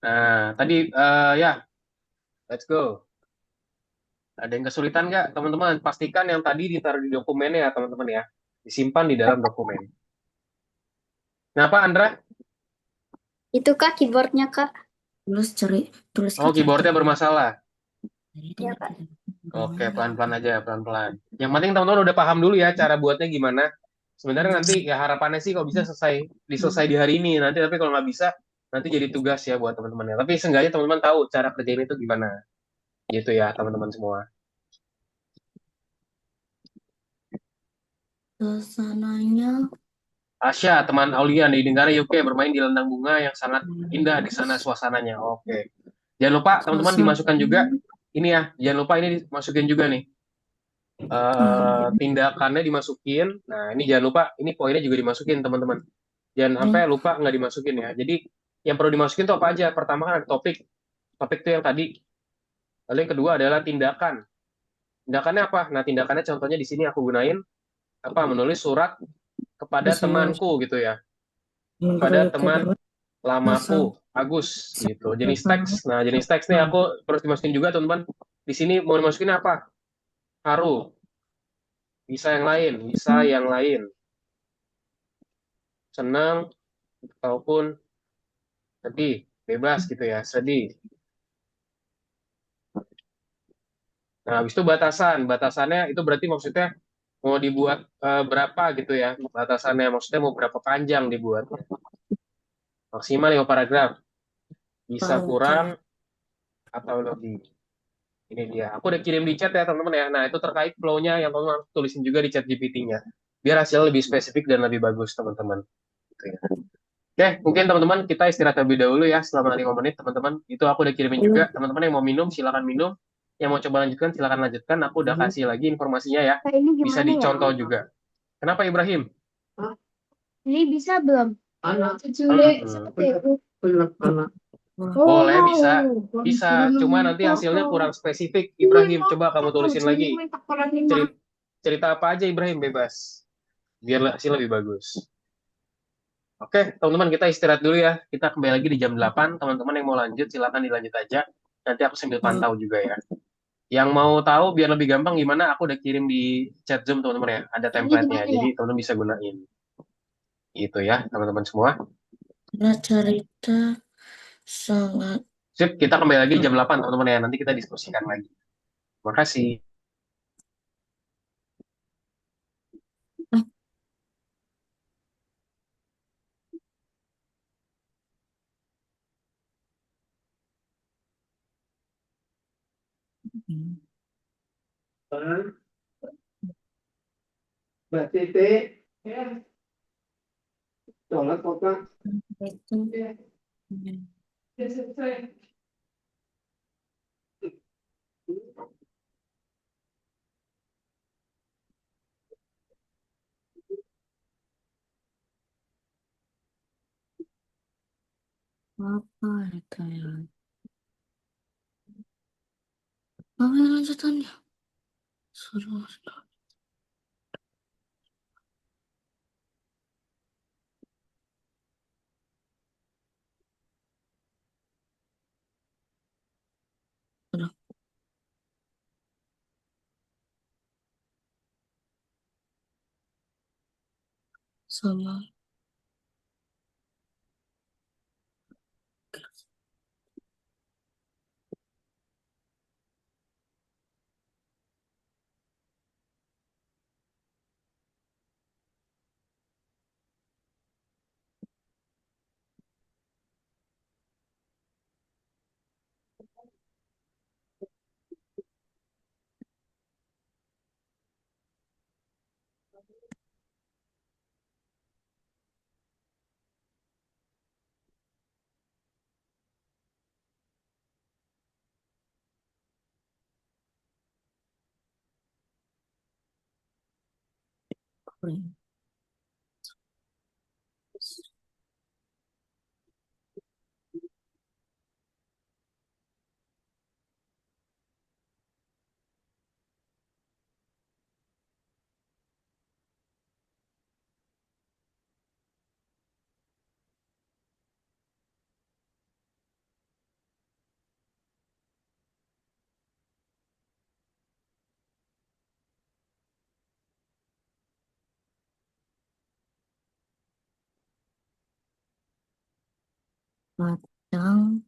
Nah, tadi ya, let's go. Ada yang kesulitan nggak teman-teman? Pastikan yang tadi ditaruh di dokumennya ya teman-teman ya. Disimpan di dalam dokumen. Kenapa Andra? Itu Kak keyboardnya, Kak. Tuliskan Oh, keyboardnya cerita. bermasalah. Ya, Kak. Oke, pelan-pelan aja, pelan-pelan. Yang penting teman-teman udah paham dulu ya cara buatnya gimana. Sebenarnya nanti ya harapannya sih kalau bisa diselesai di hari ini. Nanti tapi kalau nggak bisa, nanti jadi tugas ya buat teman-teman ya. Tapi seenggaknya teman-teman tahu cara kerjain itu gimana. Gitu ya teman-teman semua. Suasananya Asya, teman Aulia di negara UK bermain di ladang bunga yang sangat indah di sana suasananya. Oke. Jangan lupa teman-teman dimasukkan juga ini ya. Jangan lupa ini dimasukin juga nih. Tindakannya dimasukin. Nah, ini jangan lupa ini poinnya juga dimasukin teman-teman. Jangan sampai lupa nggak dimasukin ya. Jadi yang perlu dimasukin itu apa aja? Pertama kan ada topik. Topik itu yang tadi. Lalu yang kedua adalah tindakan. Tindakannya apa? Nah, tindakannya contohnya di sini aku gunain apa? Menulis surat kepada temanku gitu ya. Kepada teman lamaku, Agus gitu. Jenis teks. Nah, jenis teks nih aku terus dimasukin juga teman-teman. Di sini mau dimasukin apa? Haru. Bisa yang lain, bisa yang lain. Senang ataupun sedih, bebas gitu ya, sedih. Nah, habis itu batasan. Batasannya itu berarti maksudnya mau dibuat berapa gitu ya. Batasannya maksudnya mau berapa panjang dibuat. Maksimal 5 paragraf. Bisa kurang atau lebih. Ini dia. Aku udah kirim di chat ya teman-teman ya. Nah, itu terkait flow-nya yang teman-teman harus tulisin juga di chat GPT-nya. Biar hasilnya lebih spesifik dan lebih bagus teman-teman. Gitu ya. Oke, mungkin teman-teman kita istirahat terlebih dahulu ya selama 5 menit teman-teman. Itu aku udah kirimin juga. Teman-teman yang mau minum silakan minum. Yang mau coba lanjutkan silakan lanjutkan. Aku udah kasih lagi informasinya ya. Kak, ini Bisa gimana ya? dicontoh juga. Kenapa Ibrahim? Ini bisa belum? Boleh, bisa. Bisa, cuma nanti hasilnya kurang spesifik. Ibrahim, coba kamu tulisin lagi. Cerita apa aja Ibrahim, bebas. Biar hasil lebih bagus. Oke, teman-teman kita istirahat dulu ya. Kita kembali lagi di jam 8. Teman-teman yang mau lanjut, silakan dilanjut aja. Nanti aku sambil Ya, pantau juga ya. Yang mau tahu biar lebih gampang gimana, aku udah kirim di chat Zoom teman-teman ya. Ada Ini template-nya, gimana jadi ya? teman-teman bisa gunain. Itu ya, teman-teman semua. karena cerita sangat Sip, kita kembali lagi jam 8 teman-teman ya. Nanti kita diskusikan lagi. Terima kasih. Mbak Titik, sholat kok Kak? itu apa itu ya? Apa yang lanjutannya? Suruh. Suruh. Sama. Keren. Padang.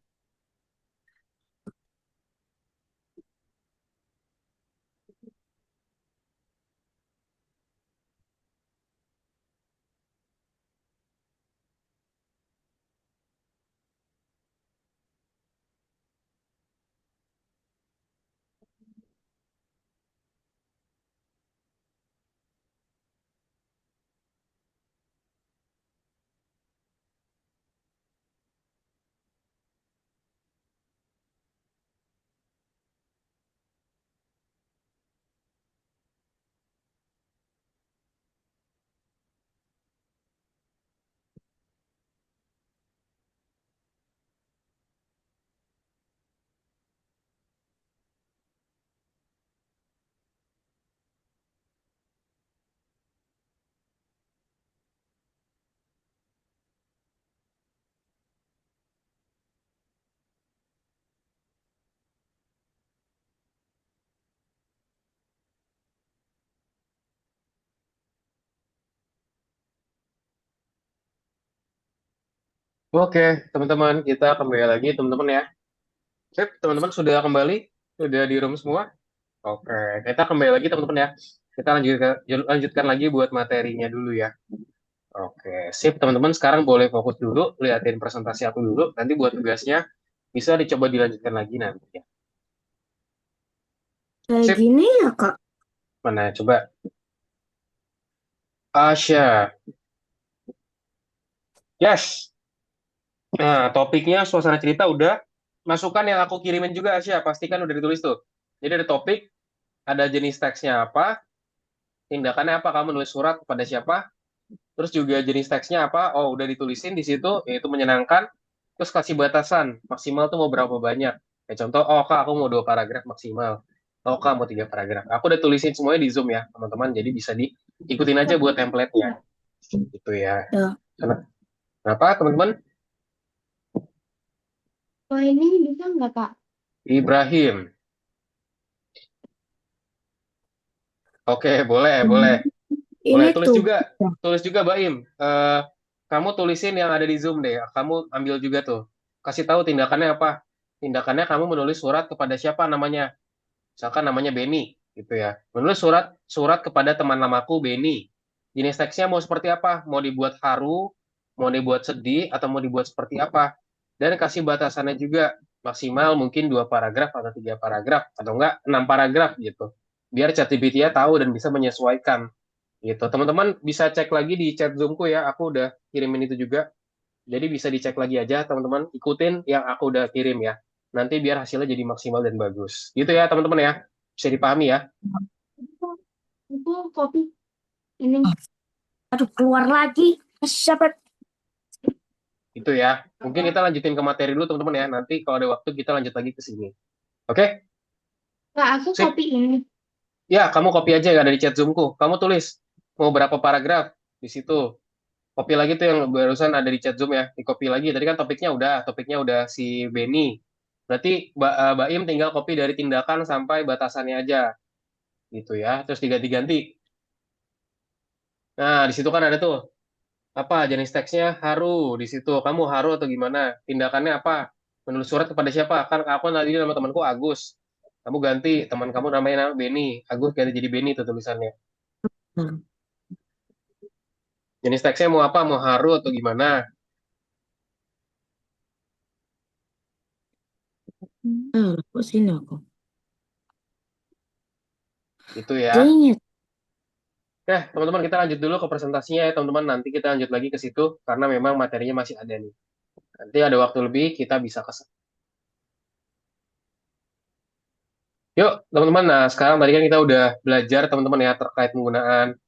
Oke, teman-teman, kita kembali lagi teman-teman ya. Sip, teman-teman sudah kembali? Sudah di room semua? Oke, kita kembali lagi teman-teman ya. Kita lanjutkan lagi buat materinya dulu ya. Oke, sip teman-teman. Sekarang boleh fokus dulu, liatin presentasi aku dulu. Nanti buat tugasnya bisa dicoba dilanjutkan lagi nanti ya. Kayak Sip, gini ya, Kak? mana coba. Asya, yes. Nah, topiknya suasana cerita udah. Masukan yang aku kirimin juga Asya, pastikan udah ditulis tuh. Jadi ada topik, ada jenis teksnya apa, tindakannya apa, kamu nulis surat kepada siapa, terus juga jenis teksnya apa, oh udah ditulisin di situ, yaitu menyenangkan, terus kasih batasan, maksimal tuh mau berapa banyak. Kayak contoh, oh kak aku mau 2 paragraf maksimal, oh kak mau 3 paragraf. Aku udah tulisin semuanya di Zoom ya, teman-teman, jadi bisa diikutin aja buat template-nya. Gitu ya. Ya. Kenapa, teman-teman? Oh, ini bisa nggak, Kak? Ibrahim. Oke, boleh, boleh. Boleh, Ini tulis tuh. juga. Tulis juga, Baim. Kamu tulisin yang ada di Zoom deh. Kamu ambil juga tuh. Kasih tahu tindakannya apa. Tindakannya kamu menulis surat kepada siapa namanya. Misalkan namanya Benny, gitu ya. Menulis surat surat kepada teman lamaku Benny. Jenis teksnya mau seperti apa? Mau dibuat haru, mau dibuat sedih, atau mau dibuat seperti apa? Dan kasih batasannya juga maksimal mungkin 2 paragraf atau 3 paragraf atau enggak 6 paragraf gitu. Biar ChatGPT-nya tahu dan bisa menyesuaikan gitu. Teman-teman bisa cek lagi di chat Zoom-ku ya. Aku udah kirimin itu juga. Jadi bisa dicek lagi aja teman-teman. Ikutin yang aku udah kirim ya. Nanti biar hasilnya jadi maksimal dan bagus. Gitu ya teman-teman ya. Bisa dipahami ya. Itu kopi ini. Aduh, keluar lagi. Siapa? Itu ya. Mungkin kita lanjutin ke materi dulu teman-teman ya. Nanti kalau ada waktu kita lanjut lagi ke sini. Oke? Kak, aku Sip. kopi ini. Ya, kamu copy aja yang ada di chat Zoom-ku. Kamu tulis mau berapa paragraf di situ. Copy lagi tuh yang barusan ada di chat Zoom ya. Di copy lagi. Tadi kan topiknya udah si Benny. Berarti Baim tinggal copy dari tindakan sampai batasannya aja gitu ya. Terus diganti-ganti. Nah, di situ kan ada tuh apa jenis teksnya haru di situ. Kamu haru atau gimana? Tindakannya apa? Menulis surat kepada siapa? Kan aku tadi nama temanku Agus. Kamu ganti teman kamu namanya nama Benny. Agus ganti jadi Benny tuh tulisannya. Hmm. Jenis teksnya mau apa? Mau haru atau gimana? Kok sini aku? Itu ya. Dang it. Nah, teman-teman kita lanjut dulu ke presentasinya ya, teman-teman. Nanti kita lanjut lagi ke situ karena memang materinya masih ada nih. Nanti ada waktu lebih kita bisa ke sana. Yuk, teman-teman. Nah, sekarang tadi kan kita udah belajar teman-teman ya terkait penggunaan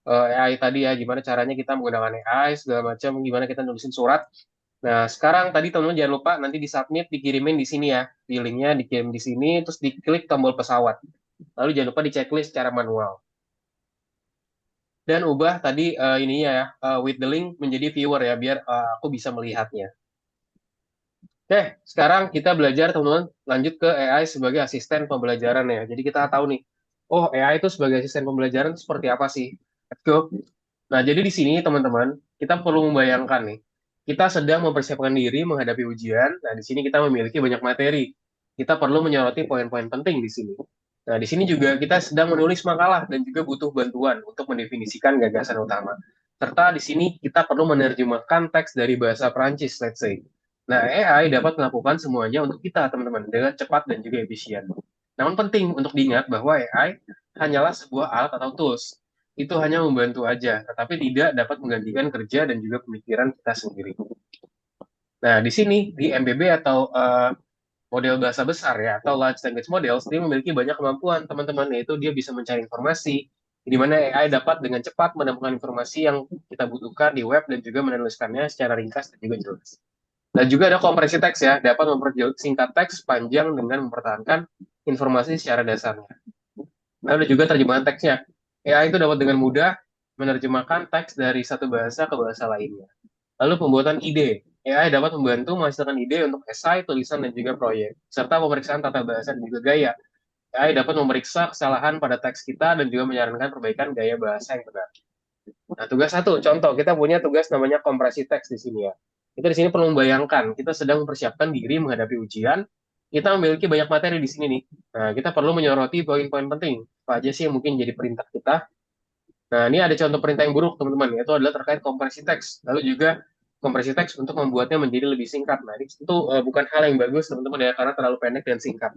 AI tadi ya, gimana caranya kita menggunakan AI segala macam, gimana kita nulisin surat. Nah, sekarang tadi teman-teman jangan lupa nanti disubmit, dikirimin di sini ya, di linknya dikirim di sini, terus diklik tombol pesawat. Lalu jangan lupa di checklist secara manual. Dan ubah tadi ininya ya, with the link menjadi viewer ya, biar aku bisa melihatnya. Oke, sekarang kita belajar teman-teman lanjut ke AI sebagai asisten pembelajaran ya. Jadi kita tahu nih, oh AI itu sebagai asisten pembelajaran itu seperti apa sih? Let's go. Nah, jadi di sini teman-teman, kita perlu membayangkan nih, kita sedang mempersiapkan diri menghadapi ujian. Nah, di sini kita memiliki banyak materi. Kita perlu menyoroti poin-poin penting di sini. Nah, di sini juga kita sedang menulis makalah dan juga butuh bantuan untuk mendefinisikan gagasan utama. Serta di sini kita perlu menerjemahkan teks dari bahasa Prancis, let's say. Nah, AI dapat melakukan semuanya untuk kita, teman-teman, dengan cepat dan juga efisien. Namun penting untuk diingat bahwa AI hanyalah sebuah alat atau tools. Itu hanya membantu aja, tetapi tidak dapat menggantikan kerja dan juga pemikiran kita sendiri. Nah, di sini, di MBB atau model bahasa besar ya, atau large language models, dia memiliki banyak kemampuan, teman-teman, yaitu dia bisa mencari informasi, di mana AI dapat dengan cepat menemukan informasi yang kita butuhkan di web dan juga menuliskannya secara ringkas dan juga jelas. Dan juga ada kompresi teks ya, dapat mempersingkat teks panjang dengan mempertahankan informasi secara dasarnya. Lalu ada juga terjemahan teksnya. AI itu dapat dengan mudah menerjemahkan teks dari satu bahasa ke bahasa lainnya. Lalu pembuatan ide. AI dapat membantu menghasilkan ide untuk esai, tulisan, dan juga proyek. Serta pemeriksaan tata bahasa dan juga gaya. AI dapat memeriksa kesalahan pada teks kita dan juga menyarankan perbaikan gaya bahasa yang benar. Nah, tugas satu, contoh, kita punya tugas namanya kompresi teks di sini ya. Kita di sini perlu membayangkan, kita sedang mempersiapkan diri menghadapi ujian, kita memiliki banyak materi di sini nih. Nah, kita perlu menyoroti poin-poin penting. Apa aja sih yang mungkin jadi perintah kita? Nah, ini ada contoh perintah yang buruk, teman-teman. Itu adalah terkait kompresi teks. Lalu juga kompresi teks untuk membuatnya menjadi lebih singkat. Nah, itu bukan hal yang bagus, teman-teman ya, karena terlalu pendek dan singkat.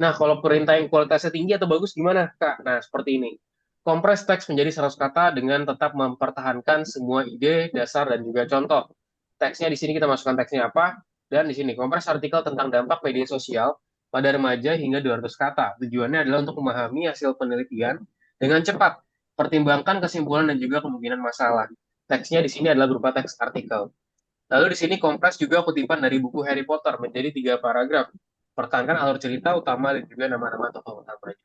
Nah, kalau perintah yang kualitasnya tinggi atau bagus gimana, Kak? Nah, seperti ini. Kompres teks menjadi 100 kata dengan tetap mempertahankan semua ide, dasar, dan juga contoh. Teksnya di sini kita masukkan teksnya apa, dan di sini kompres artikel tentang dampak media sosial pada remaja hingga 200 kata. Tujuannya adalah untuk memahami hasil penelitian dengan cepat, pertimbangkan kesimpulan dan juga kemungkinan masalah. Teksnya di sini adalah berupa teks artikel. Lalu di sini kompres juga kutipan dari buku Harry Potter menjadi 3 paragraf. Pertahankan alur cerita utama dan juga nama-nama tokoh utamanya.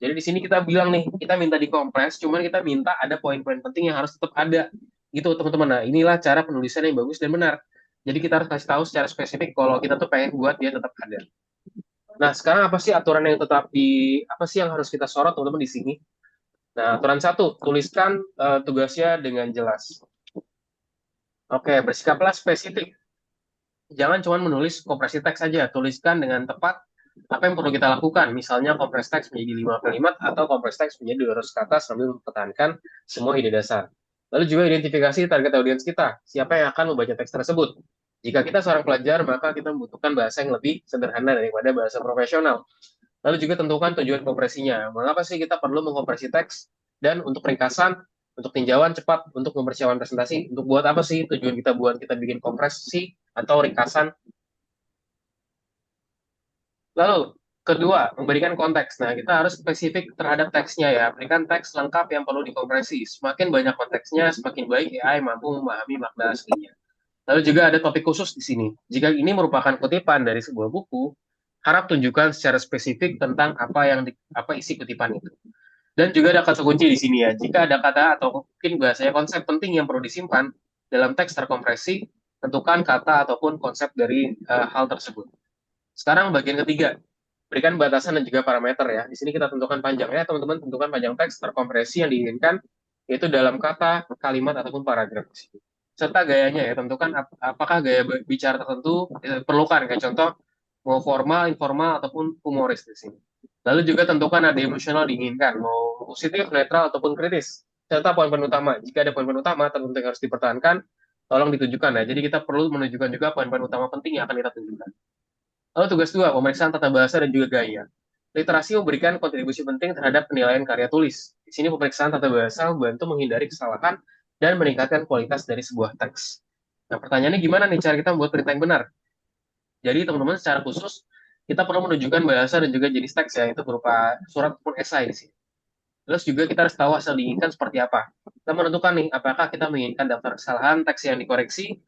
Jadi di sini kita bilang nih, kita minta dikompres, cuman kita minta ada poin-poin penting yang harus tetap ada. Gitu teman-teman. Nah, inilah cara penulisan yang bagus dan benar. Jadi kita harus kasih tahu secara spesifik kalau kita tuh pengen buat dia tetap ada. Nah, sekarang apa sih aturan yang tetap apa sih yang harus kita sorot teman-teman di sini? Nah, aturan 1, tuliskan tugasnya dengan jelas. Oke, bersikaplah spesifik. Jangan cuma menulis kompresi teks saja, tuliskan dengan tepat apa yang perlu kita lakukan. Misalnya kompresi teks menjadi 5 kalimat atau kompresi teks menjadi 200 kata sambil mempertahankan semua ide dasar. Lalu juga identifikasi target audiens kita, siapa yang akan membaca teks tersebut. Jika kita seorang pelajar, maka kita membutuhkan bahasa yang lebih sederhana daripada bahasa profesional. Lalu juga tentukan tujuan kompresinya. Mengapa sih kita perlu mengkompresi teks? Dan untuk ringkasan, untuk tinjauan cepat, untuk mempersiapkan presentasi, untuk buat apa sih tujuan kita buat kita bikin kompresi atau ringkasan. Lalu, kedua, memberikan konteks. Nah, kita harus spesifik terhadap teksnya ya. Berikan teks lengkap yang perlu dikompresi. Semakin banyak konteksnya, semakin baik AI mampu memahami makna aslinya. Lalu juga ada topik khusus di sini. Jika ini merupakan kutipan dari sebuah buku, harap tunjukkan secara spesifik tentang apa isi kutipan itu. Dan juga ada kata kunci di sini ya. Jika ada kata atau mungkin bahasanya konsep penting yang perlu disimpan dalam teks terkompresi, tentukan kata ataupun konsep dari hal tersebut. Sekarang bagian ketiga, berikan batasan dan juga parameter ya. Di sini kita tentukan panjangnya, teman-teman tentukan panjang teks terkompresi yang diinginkan, yaitu dalam kata, kalimat, ataupun paragraf. Serta gayanya ya, tentukan apakah gaya bicara tertentu diperlukan, kayak contoh mau formal, informal, ataupun humoris di sini. Lalu juga tentukan ada emosional diinginkan, mau positif, netral, ataupun kritis. Serta poin-poin utama. Jika ada poin-poin utama tentu yang harus dipertahankan, tolong ditunjukkan ya. Jadi kita perlu menunjukkan juga poin-poin utama penting yang akan kita tunjukkan. Lalu tugas 2, pemeriksaan tata bahasa dan juga gaya. Literasi memberikan kontribusi penting terhadap penilaian karya tulis. Di sini pemeriksaan tata bahasa membantu menghindari kesalahan dan meningkatkan kualitas dari sebuah teks. Nah, pertanyaannya gimana nih cara kita membuat berita yang benar? Jadi teman-teman secara khusus kita perlu menunjukkan bahasa dan juga jenis teks ya, itu berupa surat ataupun esai di sini. Terus juga kita harus tahu hasil diinginkan seperti apa. Kita menentukan nih, apakah kita menginginkan daftar kesalahan, teks yang dikoreksi,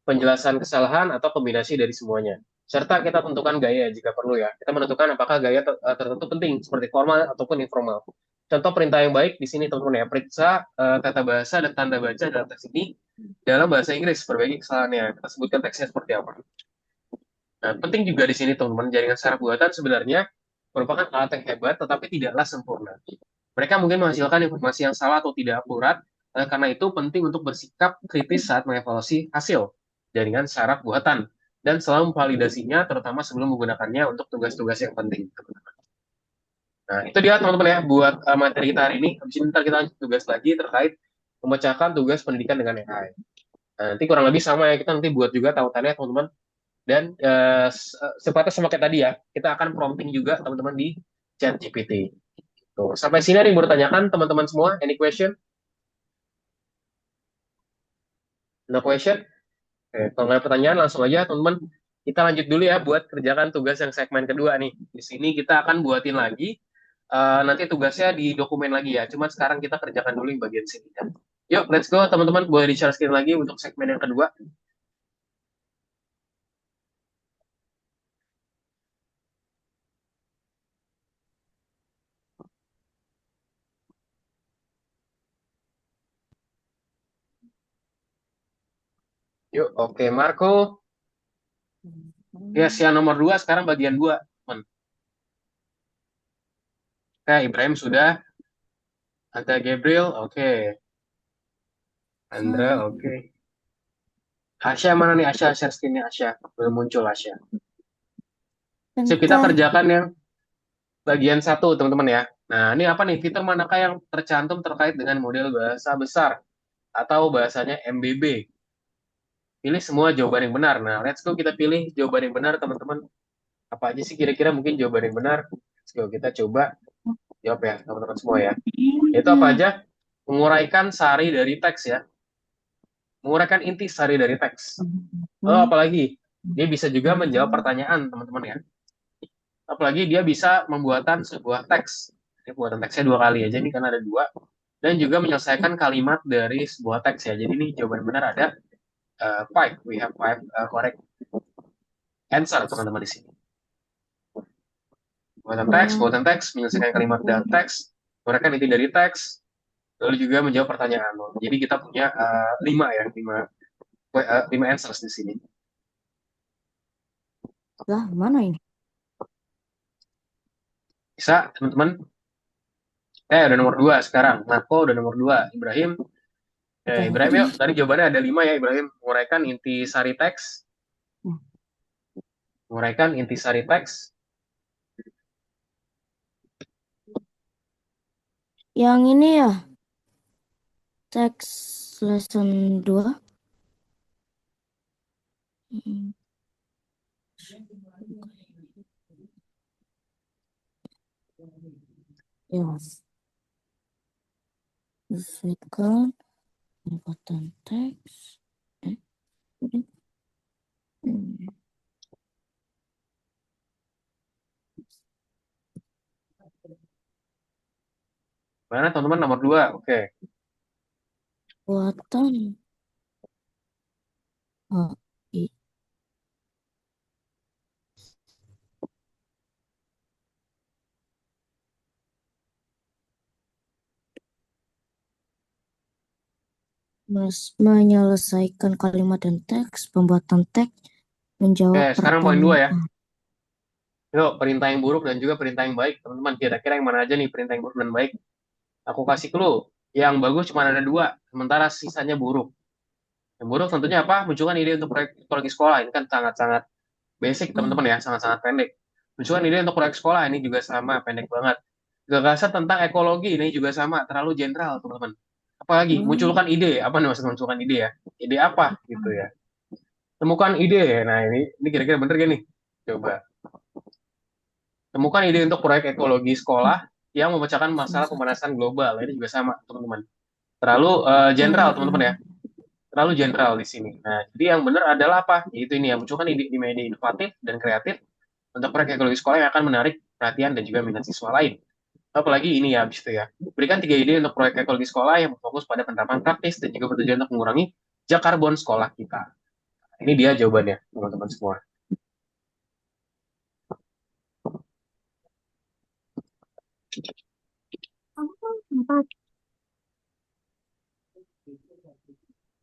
penjelasan kesalahan, atau kombinasi dari semuanya. Serta kita tentukan gaya jika perlu ya. Kita menentukan apakah gaya tertentu penting, seperti formal ataupun informal. Contoh perintah yang baik di sini teman-teman ya, periksa tata bahasa dan tanda baca dalam teks ini dalam bahasa Inggris, perbaiki kesalahannya. Kita sebutkan teksnya seperti apa. Nah, penting juga di sini teman-teman, jaringan saraf buatan sebenarnya merupakan alat yang hebat, tetapi tidaklah sempurna. Mereka mungkin menghasilkan informasi yang salah atau tidak akurat, karena itu penting untuk bersikap kritis saat mengevaluasi hasil jaringan saraf buatan dan selalu memvalidasinya, terutama sebelum menggunakannya untuk tugas-tugas yang penting. Nah, itu dia teman-teman ya buat materi kita hari ini. Habis ini ntar kita lanjut tugas lagi terkait memecahkan tugas pendidikan dengan AI. Nah, nanti kurang lebih sama ya, kita nanti buat juga tautannya teman-teman. Dan seperti sama kayak tadi ya, kita akan prompting juga teman-teman di chat GPT. Tuh, sampai sini ada yang bertanyakan teman-teman semua? Any question? No question? Oke, kalau nggak ada pertanyaan langsung aja teman-teman. Kita lanjut dulu ya buat kerjakan tugas yang segmen kedua nih. Di sini kita akan buatin lagi. Nanti tugasnya di dokumen lagi ya. Cuma sekarang kita kerjakan dulu yang bagian sini. Ya. Yuk, let's go teman-teman. Boleh di-share screen lagi untuk segmen yang kedua. Yuk, oke. Marco. Yes, yang nomor 2 sekarang bagian 2. Oke, Ibrahim sudah. Anta Gabriel, oke. Andra, oke. Asya mana nih? Asya, share screen-nya Asya. Belum muncul Asya. Sip, kita kerjakan yang bagian 1, teman-teman ya. Nah, ini apa nih? Fitur manakah yang tercantum terkait dengan model bahasa besar atau bahasanya MBB? Pilih semua jawaban yang benar. Nah, let's go kita pilih jawaban yang benar, teman-teman. Apa aja sih kira-kira mungkin jawaban yang benar? Let's go, kita coba jawab ya, teman-teman semua ya. Itu apa aja? Menguraikan sari dari teks ya. Menguraikan inti sari dari teks. Lalu apalagi? Dia bisa juga menjawab pertanyaan, teman-teman ya. Apalagi dia bisa membuatan sebuah teks. Ini buatan teksnya 2 kali aja nih karena ada 2. Dan juga menyelesaikan kalimat dari sebuah teks ya. Jadi ini jawaban benar ada 5. We have 5 correct answer teman-teman di sini. Buatan teks, menyelesaikan kalimat dalam teks, menguraikan inti dari teks, lalu juga menjawab pertanyaanmu. Jadi kita punya 5 ya, 5 answers di sini. Lah, mana ini? Bisa, teman-teman? Udah nomor 2 sekarang. Marco udah nomor 2. Ibrahim. Udah. Ibrahim yuk. Tadi jawabannya ada 5 ya, Ibrahim. Menguraikan intisari teks. Hmm. Menguraikan intisari teks. Yang ini ya, teks lesson 2. Ya, sesuaikan penempatan teks. Mana teman-teman nomor 2? Oke. Buatan. Menyelesaikan kalimat dan teks, pembuatan teks, menjawab Sekarang poin 2 ya. pertanyaan. Yuk, perintah yang buruk dan juga perintah yang baik. Teman-teman, kira-kira yang mana aja nih perintah yang buruk dan baik? Aku kasih clue. Yang bagus cuma ada 2, sementara sisanya buruk. Yang buruk tentunya apa? Munculkan ide untuk proyek ekologi sekolah. Ini kan sangat-sangat basic, teman-teman ya. Sangat-sangat pendek. Munculkan ide untuk proyek sekolah. Ini juga sama, pendek banget. Gagasan tentang ekologi. Ini juga sama, terlalu general, teman-teman. Apalagi, munculkan ide. Apa nih maksud munculkan ide ya? Ide apa? Gitu ya. Temukan ide. Nah, ini kira-kira bener gak nih? Coba. Temukan ide untuk proyek ekologi sekolah yang memecahkan masalah pemanasan global. Ini juga sama, teman-teman. Terlalu general, teman-teman ya. Terlalu general di sini. Nah, jadi yang benar adalah apa? Yaitu ini ya, munculkan ide inovatif dan kreatif untuk proyek ekologi sekolah yang akan menarik perhatian dan juga minat siswa lain. Apalagi ini ya, habis itu ya. Berikan 3 ide untuk proyek ekologi sekolah yang berfokus pada penerapan praktis dan juga bertujuan untuk mengurangi jejak karbon sekolah kita. Ini dia jawabannya, teman-teman semua. Tempat.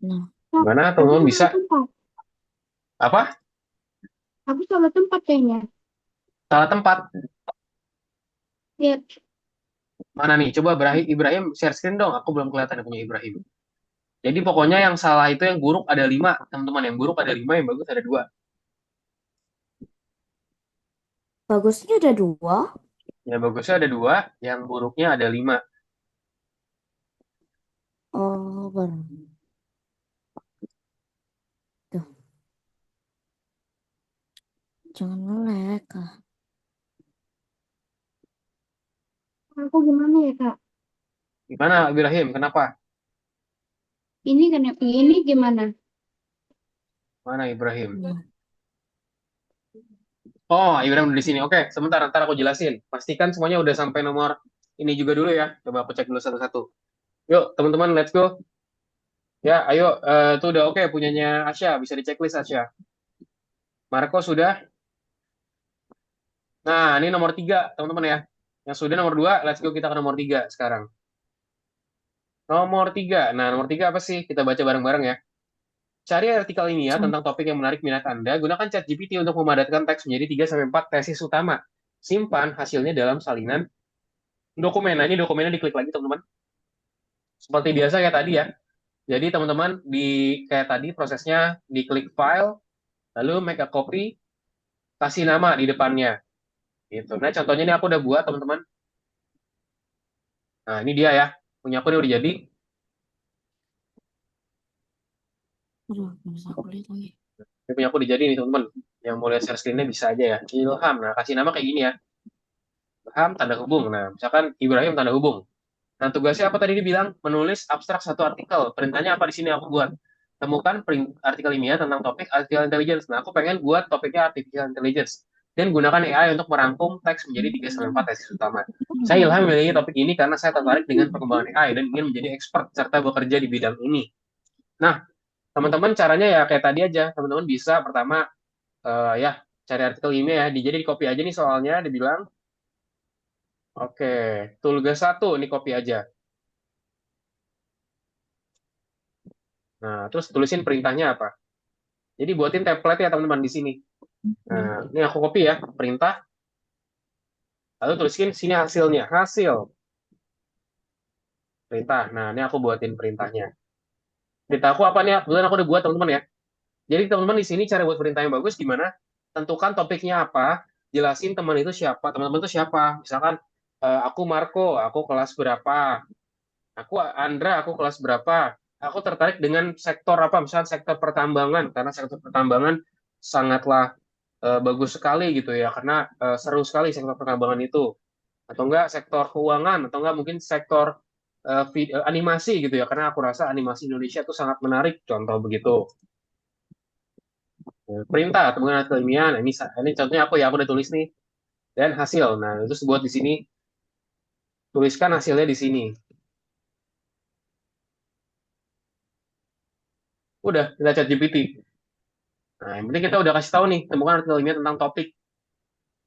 Nah, Gimana teman-teman bisa? Tempat. Apa? Aku salah tempat kayaknya. Salah tempat. Lihat. Mana nih? Coba Ibrahim share screen dong. Aku belum kelihatan punya Ibrahim. Jadi pokoknya yang salah itu yang buruk ada 5, teman-teman. Yang buruk ada 5, yang bagus ada 2. bagusnya ada 2. Yang bagusnya ada 2, yang buruknya ada 5. Oh, baru. Tuh. Jangan ngelek. Aku gimana ya, Kak? Gimana Ibrahim? Kenapa? Ini kan ini gimana? Mana Ibrahim? Nah, Oh, Ibrahim udah di sini. Oke, sebentar, ntar aku jelasin. Pastikan semuanya udah sampai nomor ini juga dulu ya. Coba aku cek dulu satu-satu. Yuk, teman-teman, let's go. Ya, ayo. Itu udah oke punyanya Asya. Bisa di checklist Asya. Marco sudah. Nah, ini nomor 3, teman-teman ya. Yang sudah nomor 2, let's go kita ke nomor 3 sekarang. Nomor 3. Nah, nomor 3 apa sih? Kita baca bareng-bareng ya. Cari artikel ilmiah tentang topik yang menarik minat Anda. Gunakan ChatGPT untuk memadatkan teks menjadi 3-4 tesis utama. Simpan hasilnya dalam salinan dokumen. Nah, ini dokumennya diklik lagi, teman-teman. Seperti biasa kayak tadi ya. Jadi, teman-teman, kayak tadi prosesnya diklik file, lalu make a copy, kasih nama di depannya. Gitu. Nah, contohnya ini aku udah buat, teman-teman. Nah, ini dia ya. Punya aku ini udah jadi. aduh, nggak bisa aku lihat lagi. Ini punya aku udah jadi nih, teman-teman. Yang mau lihat share screen-nya bisa aja ya. Ilham. Nah, kasih nama kayak gini ya. Ilham tanda hubung. Nah, misalkan Ibrahim tanda hubung. Nah, tugasnya apa tadi dibilang? Menulis abstrak satu artikel. Perintahnya apa di sini aku buat? Temukan artikel ilmiah tentang topik artificial intelligence. Nah, aku pengen buat topiknya artificial intelligence. Dan gunakan AI untuk merangkum teks menjadi 3-4 tesis utama. Saya Ilham memilih topik ini karena saya tertarik dengan perkembangan AI dan ingin menjadi expert serta bekerja di bidang ini. Nah, teman-teman caranya ya kayak tadi aja. Teman-teman bisa pertama ya cari artikel ilmiah ya. Jadi di copy aja nih soalnya dibilang. Oke, tugas 1 ini copy aja. Nah, terus tulisin perintahnya apa. Jadi buatin template ya teman-teman di sini. Nah, ini aku copy ya, perintah. Lalu tuliskin sini hasilnya, hasil perintah. Nah, ini aku buatin perintahnya. Perintah aku apa nih? Kebetulan aku udah buat teman-teman ya. Jadi teman-teman di sini cara buat perintah yang bagus gimana? Tentukan topiknya apa, jelasin teman itu siapa, teman-teman itu siapa. Misalkan aku Marco, aku kelas berapa, aku Andra, aku kelas berapa, aku tertarik dengan sektor apa, misalkan sektor pertambangan, karena sektor pertambangan sangatlah bagus sekali gitu ya, karena seru sekali sektor pertambangan itu. Atau enggak sektor keuangan, atau enggak mungkin sektor animasi gitu ya, karena aku rasa animasi Indonesia itu sangat menarik, contoh begitu. Perintah atau menggunakan keilmian. Nah, ini contohnya aku udah tulis nih. Dan hasil. Nah, itu buat di sini, tuliskan hasilnya di sini. Udah, kita chat GPT. Nah, yang penting kita udah kasih tahu nih, temukan artikel ilmiah tentang topik.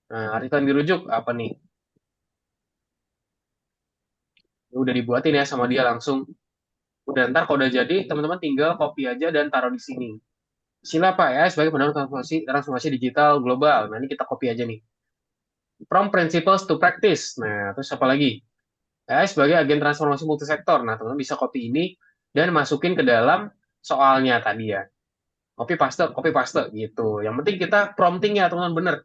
Nah, artikel yang dirujuk apa nih? Udah dibuatin ya sama dia langsung. Udah, ntar kalau udah jadi, teman-teman tinggal copy aja dan taruh di sini. Sila Pak ya, sebagai pendorong transformasi digital global. Nah, ini kita copy aja nih. From principles to practice. Nah, terus apa lagi? Sebagai agen transformasi multisektor. Nah, teman-teman bisa copy ini dan masukin ke dalam soalnya tadi ya. Copy paste gitu. Yang penting kita prompting ya, teman-teman bener.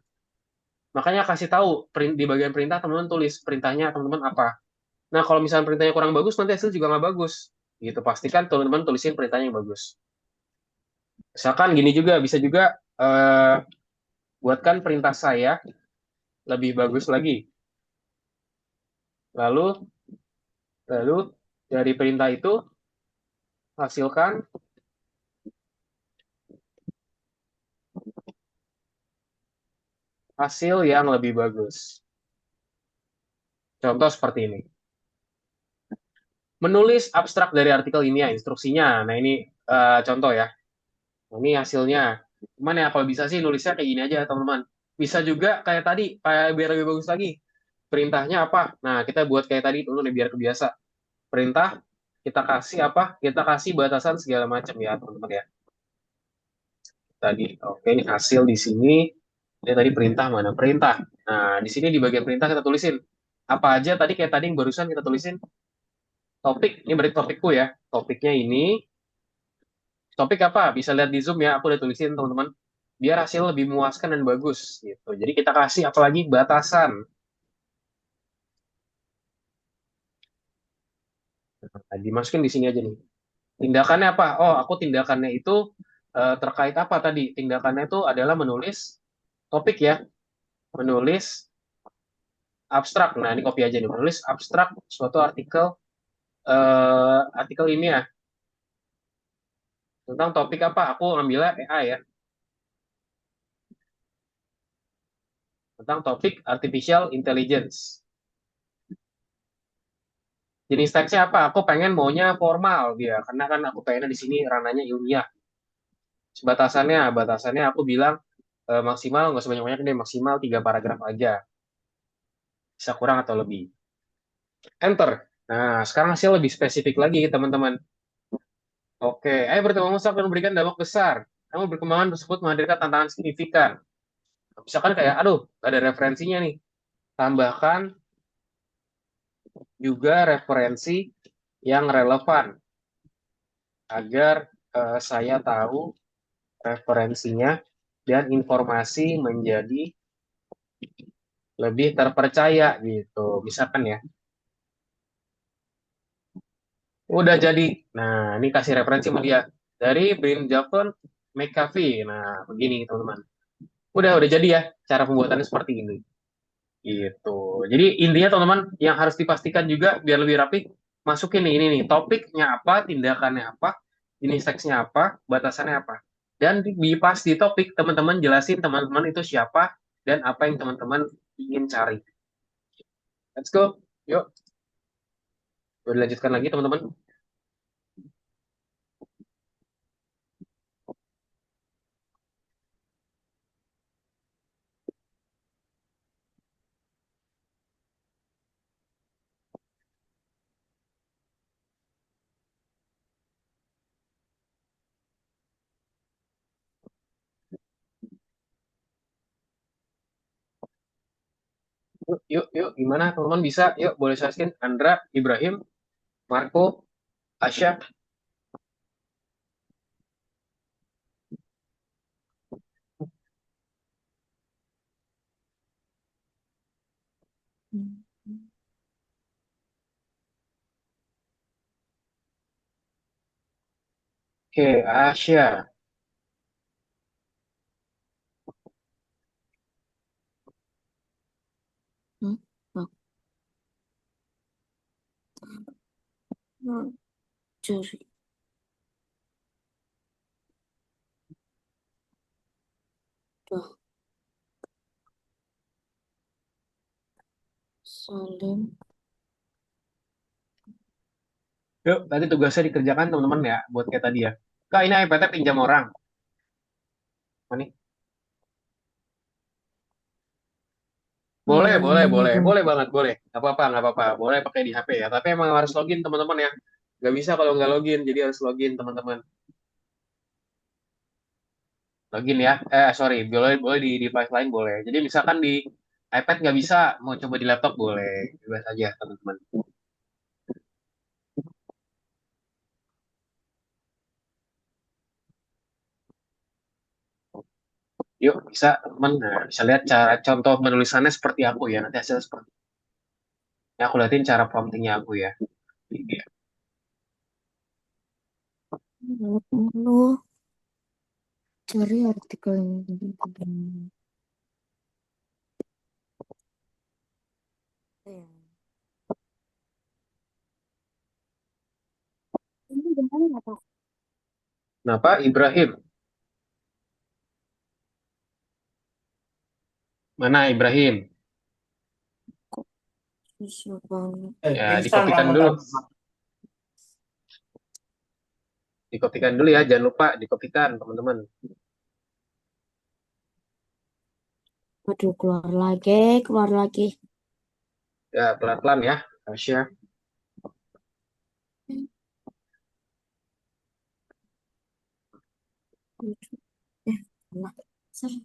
Makanya kasih tahu di bagian perintah teman-teman tulis perintahnya teman-teman apa. Nah, kalau misalnya perintahnya kurang bagus, nanti hasil juga nggak bagus. Gitu, pastikan teman-teman tulisin perintahnya yang bagus. Misalkan gini juga, bisa juga buatkan perintah saya lebih bagus lagi. Lalu, lalu dari perintah itu hasilkan hasil yang lebih bagus. Contoh seperti ini. Menulis abstrak dari artikel ini ya, instruksinya. Nah, ini contoh ya. Nah, ini hasilnya. Cuman ya kalau bisa sih nulisnya kayak gini aja, teman-teman. Bisa juga kayak tadi, kayak biar lebih bagus lagi. Perintahnya apa? Nah, kita buat kayak tadi, teman-teman, biar kebiasa. Perintah, kita kasih apa? Kita kasih batasan segala macam ya, teman-teman ya. Tadi, oke, ini hasil di sini. Ini tadi perintah mana? Perintah. Nah, di sini di bagian perintah kita tulisin. Apa aja tadi kayak tadi yang barusan kita tulisin. Topik, ini berarti topikku ya. Topiknya ini, topik apa? Bisa lihat di Zoom ya, aku udah tulisin teman-teman. Biar hasil lebih memuaskan dan bagus gitu. Jadi kita kasih apalagi batasan. Nah, dimasukin di sini aja nih. Tindakannya apa? Oh, aku tindakannya itu terkait apa tadi? Tindakannya itu adalah menulis topik ya. Menulis abstrak. Nah, ini copy aja nih. Menulis abstrak suatu artikel ini ya. Tentang topik apa? Aku ambilnya AI ya. Tentang topik artificial intelligence. Jenis teksnya apa? Aku pengen maunya formal dia, karena kan aku pengennya di sini ranahnya ilmiah. Batasannya aku bilang maksimal nggak sebanyak-banyak deh, maksimal 3 paragraf aja. Bisa kurang atau lebih. Enter. Nah, sekarang hasil lebih spesifik lagi, teman-teman. Oke, bertemu Musak dan memberikan dampak besar. Namun perkembangan tersebut menghadirkan tantangan signifikan. Misalkan kayak, aduh, gak ada referensinya nih. Tambahkan juga referensi yang relevan agar saya tahu referensinya dan informasi menjadi lebih terpercaya gitu. Misalkan ya, udah jadi. Nah, ini kasih referensi sama dia dari Brin Javon McAfee. Nah, begini teman-teman. Udah jadi ya cara pembuatannya seperti ini. Gitu. Jadi intinya teman-teman yang harus dipastikan juga biar lebih rapi, masukin nih ini nih topiknya apa, tindakannya apa, jenis teksnya apa, batasannya apa. Dan pas di topik teman-teman jelasin teman-teman itu siapa dan apa yang teman-teman ingin cari. Let's go. Yuk, udah dilanjutkan lagi teman-teman. Yuk, yuk, yuk. Gimana teman-teman bisa? Yuk, boleh share. Andra, Ibrahim, Marco, Asya. Hmm. Oke, Asya. Hmm. Oh, hmm. Cari. Dah. Salim. Yuk, tadi tugasnya dikerjakan teman-teman ya, buat kayak tadi ya. Kak, ini iPad-nya pinjam orang. Mana nih? Boleh, Yang boleh, namanya boleh, dong. boleh banget, boleh. Nggak apa-apa, nggak apa-apa. Boleh pakai di HP ya. Tapi emang harus login teman-teman ya. Nggak bisa kalau nggak login, jadi harus login teman-teman. Login ya. Sorry, boleh, boleh di device lain boleh. Jadi misalkan di iPad nggak bisa, mau coba di laptop boleh. Bebas aja teman-teman. Yuk, bisa teman. Nah, bisa lihat cara contoh penulisannya seperti aku ya. Nanti hasilnya seperti. Ya, aku liatin cara promptingnya aku ya. Ini ya. Lu cari artikel yang Ini gimana ya, Kak? Kenapa Ibrahim? Mana Ibrahim? kok susah banget. Ya, Instan dikopikan dulu. Ramadan. Dikopikan dulu ya, jangan lupa dikopikan teman-teman. Aduh, keluar lagi. Ya, pelan-pelan ya, Tasya. Nah, ser-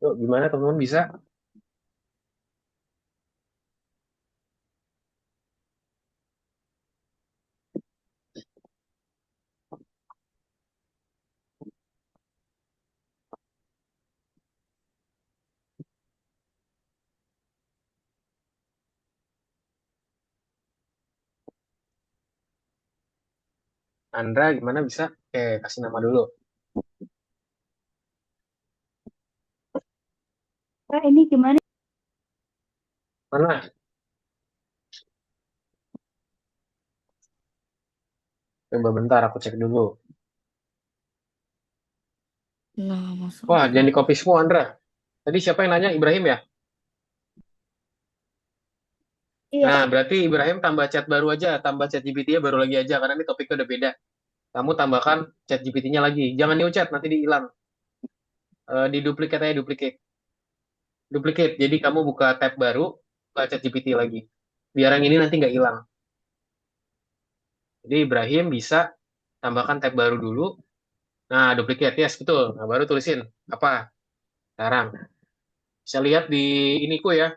Yuk, gimana teman-teman bisa? Andra gimana bisa? Kasih nama dulu. Kak, ini gimana? Mana? Coba bentar, aku cek dulu. nah, Wah, masalahnya. jangan di copy semua, Andra. Tadi siapa yang nanya? Ibrahim ya? Iya. Nah, berarti Ibrahim tambah chat baru aja, tambah chat GPT-nya baru lagi aja, karena ini topiknya udah beda. Kamu tambahkan chat GPT-nya lagi. Jangan new chat, nanti dihilang. Di duplikat aja, duplikat. Duplikat. Jadi kamu buka tab baru, buka chat GPT lagi. Biar yang ini nanti nggak hilang. Jadi Ibrahim bisa tambahkan tab baru dulu. Nah, duplikat, yes, betul. Nah, baru tulisin apa sekarang. Bisa lihat di iniku ya.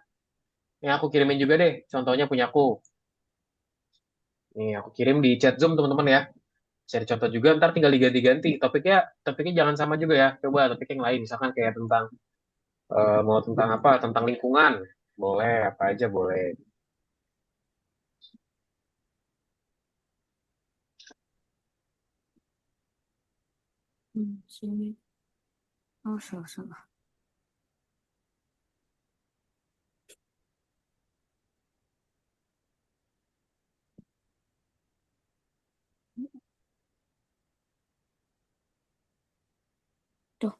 Yang aku kirimin juga deh. Contohnya punyaku. Nih, aku kirim di chat Zoom teman-teman ya. Bisa dicontoh juga, ntar tinggal diganti-ganti. Topiknya jangan sama juga ya. Coba topik yang lain. Misalkan kayak tentang, mau tentang apa? Tentang lingkungan. Boleh, apa aja boleh. Sini. Oh, salah. Tuh,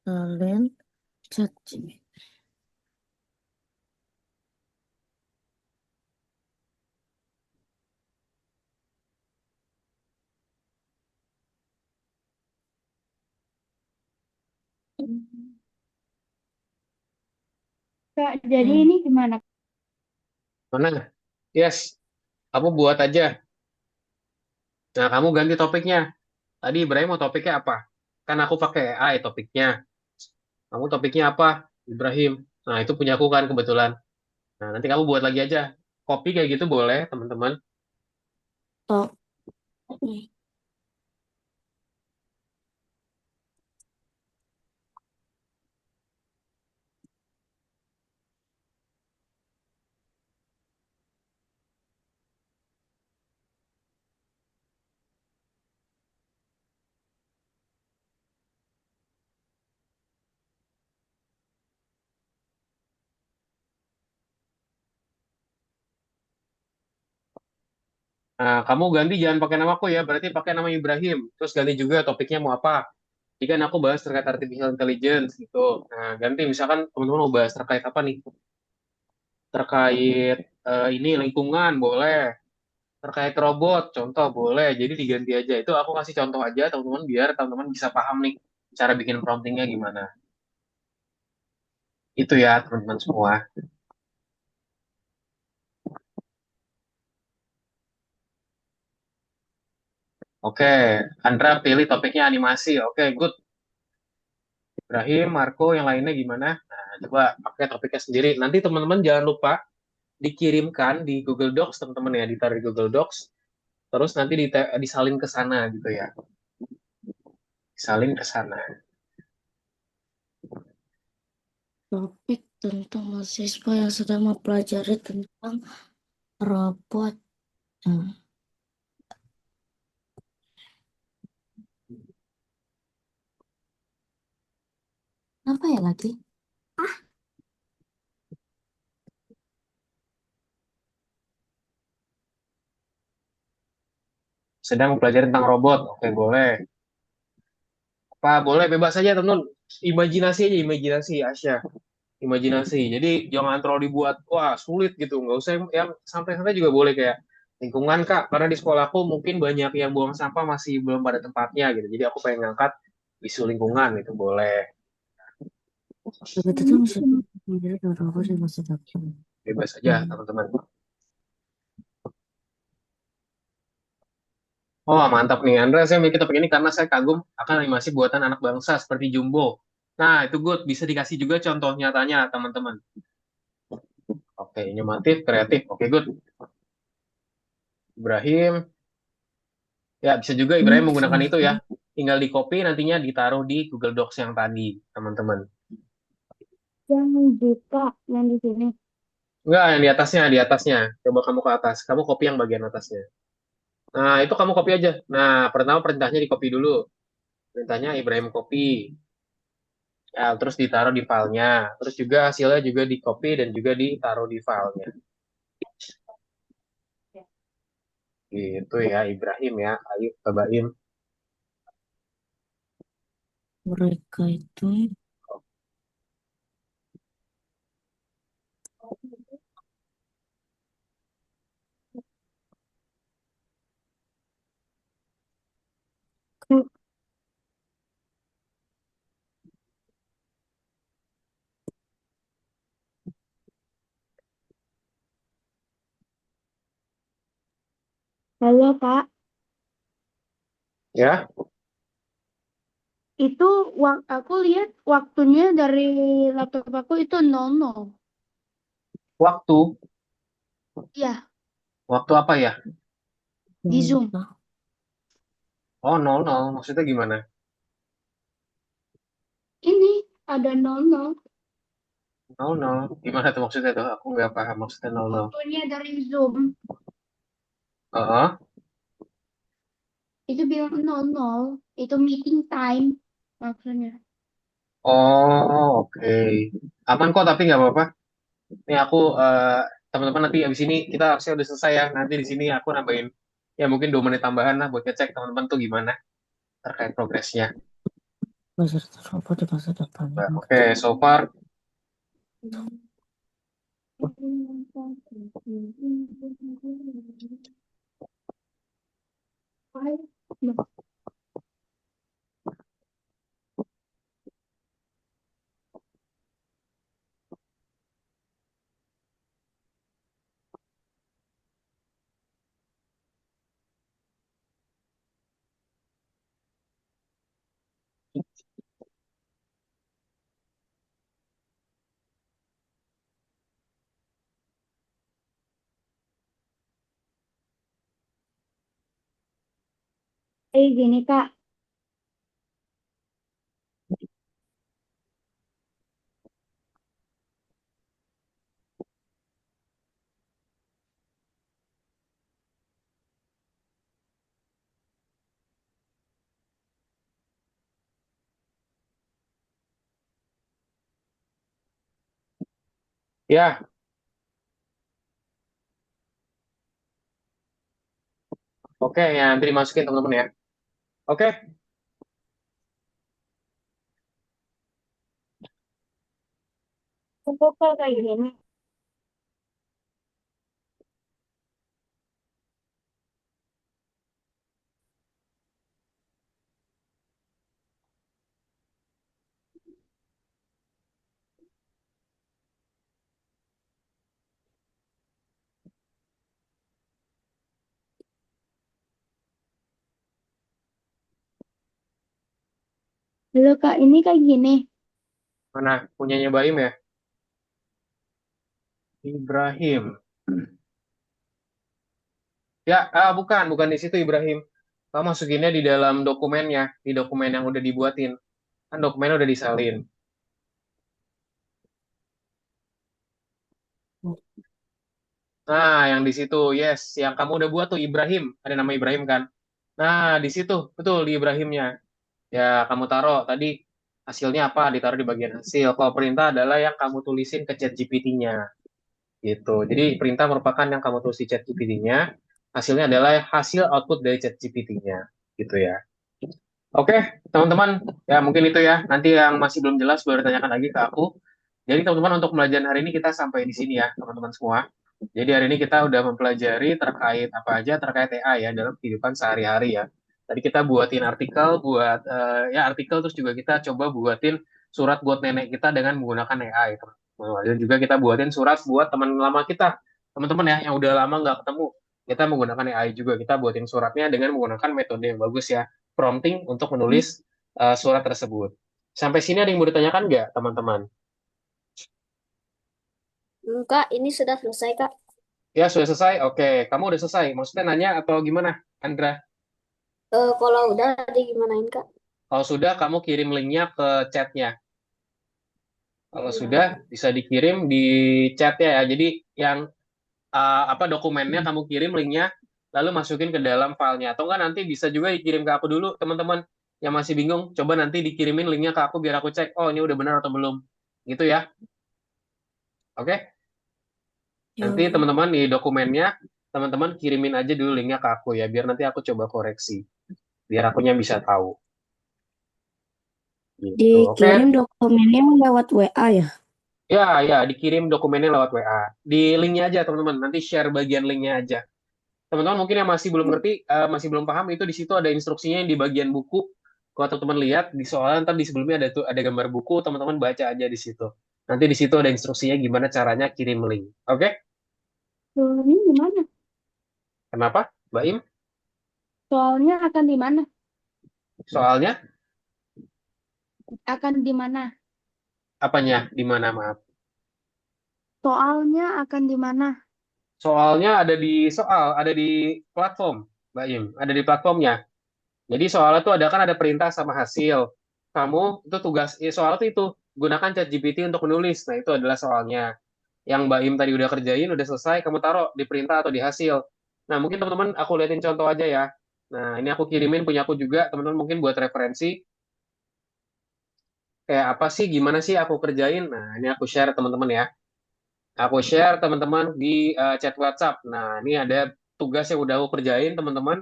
salin chat GPT. Kak, jadi Hmm. ini gimana? Mana? Yes, kamu buat aja. Nah, kamu ganti topiknya. Tadi Ibrahim mau topiknya apa? Kan aku pakai AI topiknya. Kamu topiknya apa, Ibrahim? Nah, itu punya aku kan kebetulan. Nah, nanti kamu buat lagi aja. Copy kayak gitu boleh, teman-teman. Oh, Nah, kamu ganti jangan pakai nama aku ya, berarti pakai nama Ibrahim. Terus ganti juga topiknya mau apa. Jadi kan aku bahas terkait artificial intelligence gitu. Nah, ganti misalkan teman-teman mau bahas terkait apa nih? Terkait ini lingkungan boleh. Terkait robot, contoh boleh. Jadi diganti aja. Itu aku kasih contoh aja teman-teman biar teman-teman bisa paham nih cara bikin promptingnya gimana. Itu ya teman-teman semua. Oke, Andra pilih topiknya animasi. Oke, good. Ibrahim, Marco, yang lainnya gimana? Nah, coba pakai topiknya sendiri. Nanti teman-teman jangan lupa dikirimkan di Google Docs, teman-teman ya, ditaruh di Google Docs. Terus nanti disalin ke sana gitu ya. Disalin ke sana. topik tentang mahasiswa yang sedang mempelajari tentang robot. Hmm. Apa ya lagi? Sedang mempelajari tentang robot. Oke, boleh. Apa boleh bebas aja, teman-teman. Imajinasi aja, imajinasi, Asya. Imajinasi. Jadi jangan terlalu dibuat wah sulit gitu. Nggak usah yang santai-santai juga boleh kayak lingkungan Kak. Karena di sekolahku mungkin banyak yang buang sampah masih belum pada tempatnya gitu. Jadi aku pengen ngangkat isu lingkungan itu boleh. Begitu tuh Ini misalnya gimana? menjadi robot di masa depan. Bebas aja Hmm. teman-teman. Oh mantap nih Andra, saya mikir topik ini karena saya kagum akan animasi buatan anak bangsa seperti Jumbo. Nah itu good, bisa dikasih juga contoh nyatanya teman-teman. Oke, inovatif, kreatif. Oke, good. Ibrahim, ya bisa juga Ibrahim menggunakan itu ya. Selesai. Tinggal di copy nantinya ditaruh di Google Docs yang tadi, teman-teman. Yang buka yang di sini. Enggak, yang di atasnya, di atasnya. Coba kamu ke atas. Kamu copy yang bagian atasnya. Nah, itu kamu copy aja. Nah, pertama perintahnya di copy dulu. Perintahnya Ibrahim copy. Ya, terus ditaruh di filenya. Terus juga hasilnya juga di copy dan juga ditaruh di filenya. Gitu ya, Ibrahim ya. Ayo, cobain. Mereka itu Halo Kak, Ya, itu aku lihat waktunya dari laptop aku itu 00. waktu. Iya, Waktu apa ya? di Zoom. Oh, 00. Maksudnya gimana? Ini ada 00. 00. Gimana tuh maksudnya tuh? Aku nggak paham maksudnya 00. Waktunya dari Zoom. Heeh. Itu bilang 00. Itu meeting time maksudnya. Oh, oke. Aman kok, tapi nggak apa-apa. Ini aku, teman-teman nanti abis ini kita harusnya udah selesai ya. Nanti di sini aku nambahin, ya mungkin 2 menit tambahan lah buat ngecek teman-teman tuh gimana terkait progresnya. beserta robot di masa depan Nah, yang oke, so far. Gini Kak, Ya, oke, ya nanti dimasukin teman-teman ya. Oke, untuk kayak gini. Halo Kak, ini kayak gini. mana punyanya Baim ya? Ibrahim. Ya, bukan di situ Ibrahim. Kamu masukinnya di dalam dokumennya, di dokumen yang udah dibuatin. Kan dokumennya udah disalin. Nah, yang di situ, yes, yang kamu udah buat tuh Ibrahim. Ada nama Ibrahim kan? Nah, di situ, betul di Ibrahimnya. Ya, kamu taruh tadi hasilnya apa? Ditaruh di bagian hasil. Kalau perintah adalah yang kamu tulisin ke ChatGPT-nya. Gitu. Jadi perintah merupakan yang kamu tulis di ChatGPT-nya. Hasilnya adalah hasil output dari ChatGPT-nya. Gitu ya. Oke, teman-teman, ya mungkin itu ya. Nanti yang masih belum jelas boleh tanyakan lagi ke aku. Jadi teman-teman untuk pembelajaran hari ini kita sampai di sini ya, teman-teman semua. Jadi hari ini kita udah mempelajari terkait apa aja terkait AI ya dalam kehidupan sehari-hari ya. Tadi kita buatin artikel buat ya artikel terus juga kita coba buatin surat buat nenek kita dengan menggunakan AI. Teman-teman. Dan juga kita buatin surat buat teman lama kita, teman-teman ya yang udah lama nggak ketemu. Kita menggunakan AI juga. Kita buatin suratnya dengan menggunakan metode yang bagus ya, prompting untuk menulis surat tersebut. Sampai sini ada yang mau ditanyakan nggak, teman-teman? Kak, ini sudah selesai, Kak. Ya, sudah selesai? Oke, kamu udah selesai. Maksudnya nanya atau gimana, Andra? Kalau udah, digimanain, Kak? Kalau sudah, kamu kirim linknya ke chatnya. Kalau sudah, bisa dikirim di chatnya ya. Jadi yang apa dokumennya kamu kirim linknya, lalu masukin ke dalam filenya. Atau enggak nanti bisa juga dikirim ke aku dulu, teman-teman yang masih bingung. Coba nanti dikirimin linknya ke aku biar aku cek. Oh, ini udah benar atau belum? Gitu ya. Oke? Nanti Ya, teman-teman di dokumennya, teman-teman kirimin aja dulu linknya ke aku ya, biar nanti aku coba koreksi. Biar akunya bisa tahu. Gitu. Oke? dikirim dokumennya lewat WA ya. Ya, ya, dikirim dokumennya lewat WA. Di linknya aja, teman-teman. Nanti share bagian linknya aja. Teman-teman mungkin yang masih belum ngerti, masih belum paham, itu di situ ada instruksinya yang di bagian buku. Kalau teman-teman lihat, di soalnya ntar di sebelumnya ada tuh ada gambar buku, teman-teman baca aja di situ. Nanti di situ ada instruksinya gimana caranya kirim link. Oke? Soalnya di mana? Kenapa, Mbak Im? Soalnya akan di mana? Soalnya Akan di mana? apanya? Di mana, maaf? Soalnya akan di mana? Soalnya ada di platform, Mbak Im, ada di platformnya. Jadi soalnya tuh ada kan ada perintah sama hasil. Kamu itu tugas, soal itu gunakan ChatGPT untuk menulis. Nah itu adalah soalnya. Yang Mbak Im tadi udah kerjain, udah selesai, kamu taruh di perintah atau di hasil. Nah mungkin teman-teman aku liatin contoh aja ya. Nah ini aku kirimin punya aku juga, teman-teman mungkin buat referensi. Kayak apa sih, gimana sih aku kerjain. Nah ini aku share teman-teman ya. Aku share teman-teman di chat WhatsApp. Nah, ini ada tugas yang udah aku kerjain, teman-teman.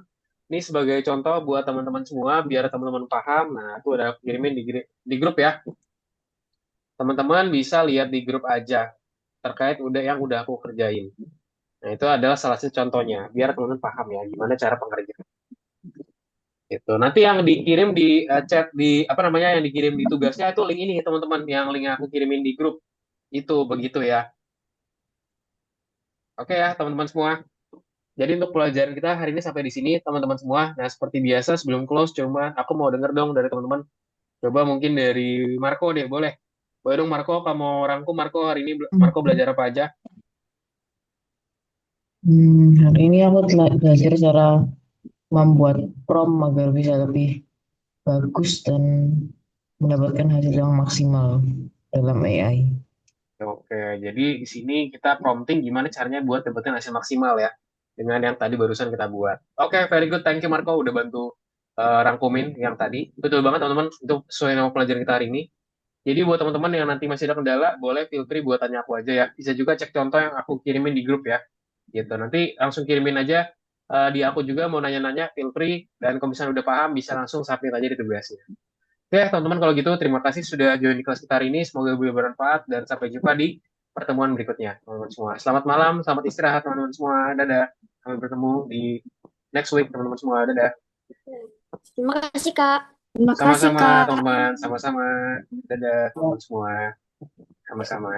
Ini sebagai contoh buat teman-teman semua, biar teman-teman paham. Nah, aku udah kirimin di grup ya. Teman-teman bisa lihat di grup aja terkait yang udah aku kerjain. Nah, itu adalah salah satu contohnya, biar teman-teman paham ya gimana cara pengerjaan. Gitu. Nanti yang dikirim di chat di apa namanya yang dikirim di tugasnya itu link ini teman-teman, yang link yang aku kirimin di grup itu begitu ya. Oke ya teman-teman semua. Jadi untuk pelajaran kita hari ini sampai di sini teman-teman semua. Nah seperti biasa sebelum close cuma aku mau denger dong dari teman-teman. Coba mungkin dari Marco deh boleh. Boleh dong Marco, kamu mau rangkum Marco hari ini Marco belajar apa aja? Hari ini aku belajar cara membuat prompt agar bisa lebih bagus dan mendapatkan hasil yang maksimal dalam AI. Oke, jadi di sini kita prompting gimana caranya buat dapetin hasil maksimal ya dengan yang tadi barusan kita buat. Oke, very good. Thank you Marco udah bantu rangkumin yang tadi. Betul banget teman-teman, itu sesuai nama pelajaran kita hari ini. Jadi buat teman-teman yang nanti masih ada kendala, boleh feel free buat tanya aku aja ya. Bisa juga cek contoh yang aku kirimin di grup ya. Gitu. Nanti langsung kirimin aja di aku juga mau nanya-nanya, feel free. Dan kalau misalnya udah paham, bisa langsung submit aja di tugasnya. Oke, teman-teman kalau gitu terima kasih sudah join di kelas kita hari ini. Semoga bermanfaat dan sampai jumpa di pertemuan berikutnya, teman-teman semua. Selamat malam, selamat istirahat teman-teman semua. Dadah. Sampai bertemu di next week, teman-teman semua. Dadah. Terima kasih, Kak. Terima kasih, Sama-sama, Kak. teman-teman. Sama-sama. Dadah, teman-teman semua. Sama-sama.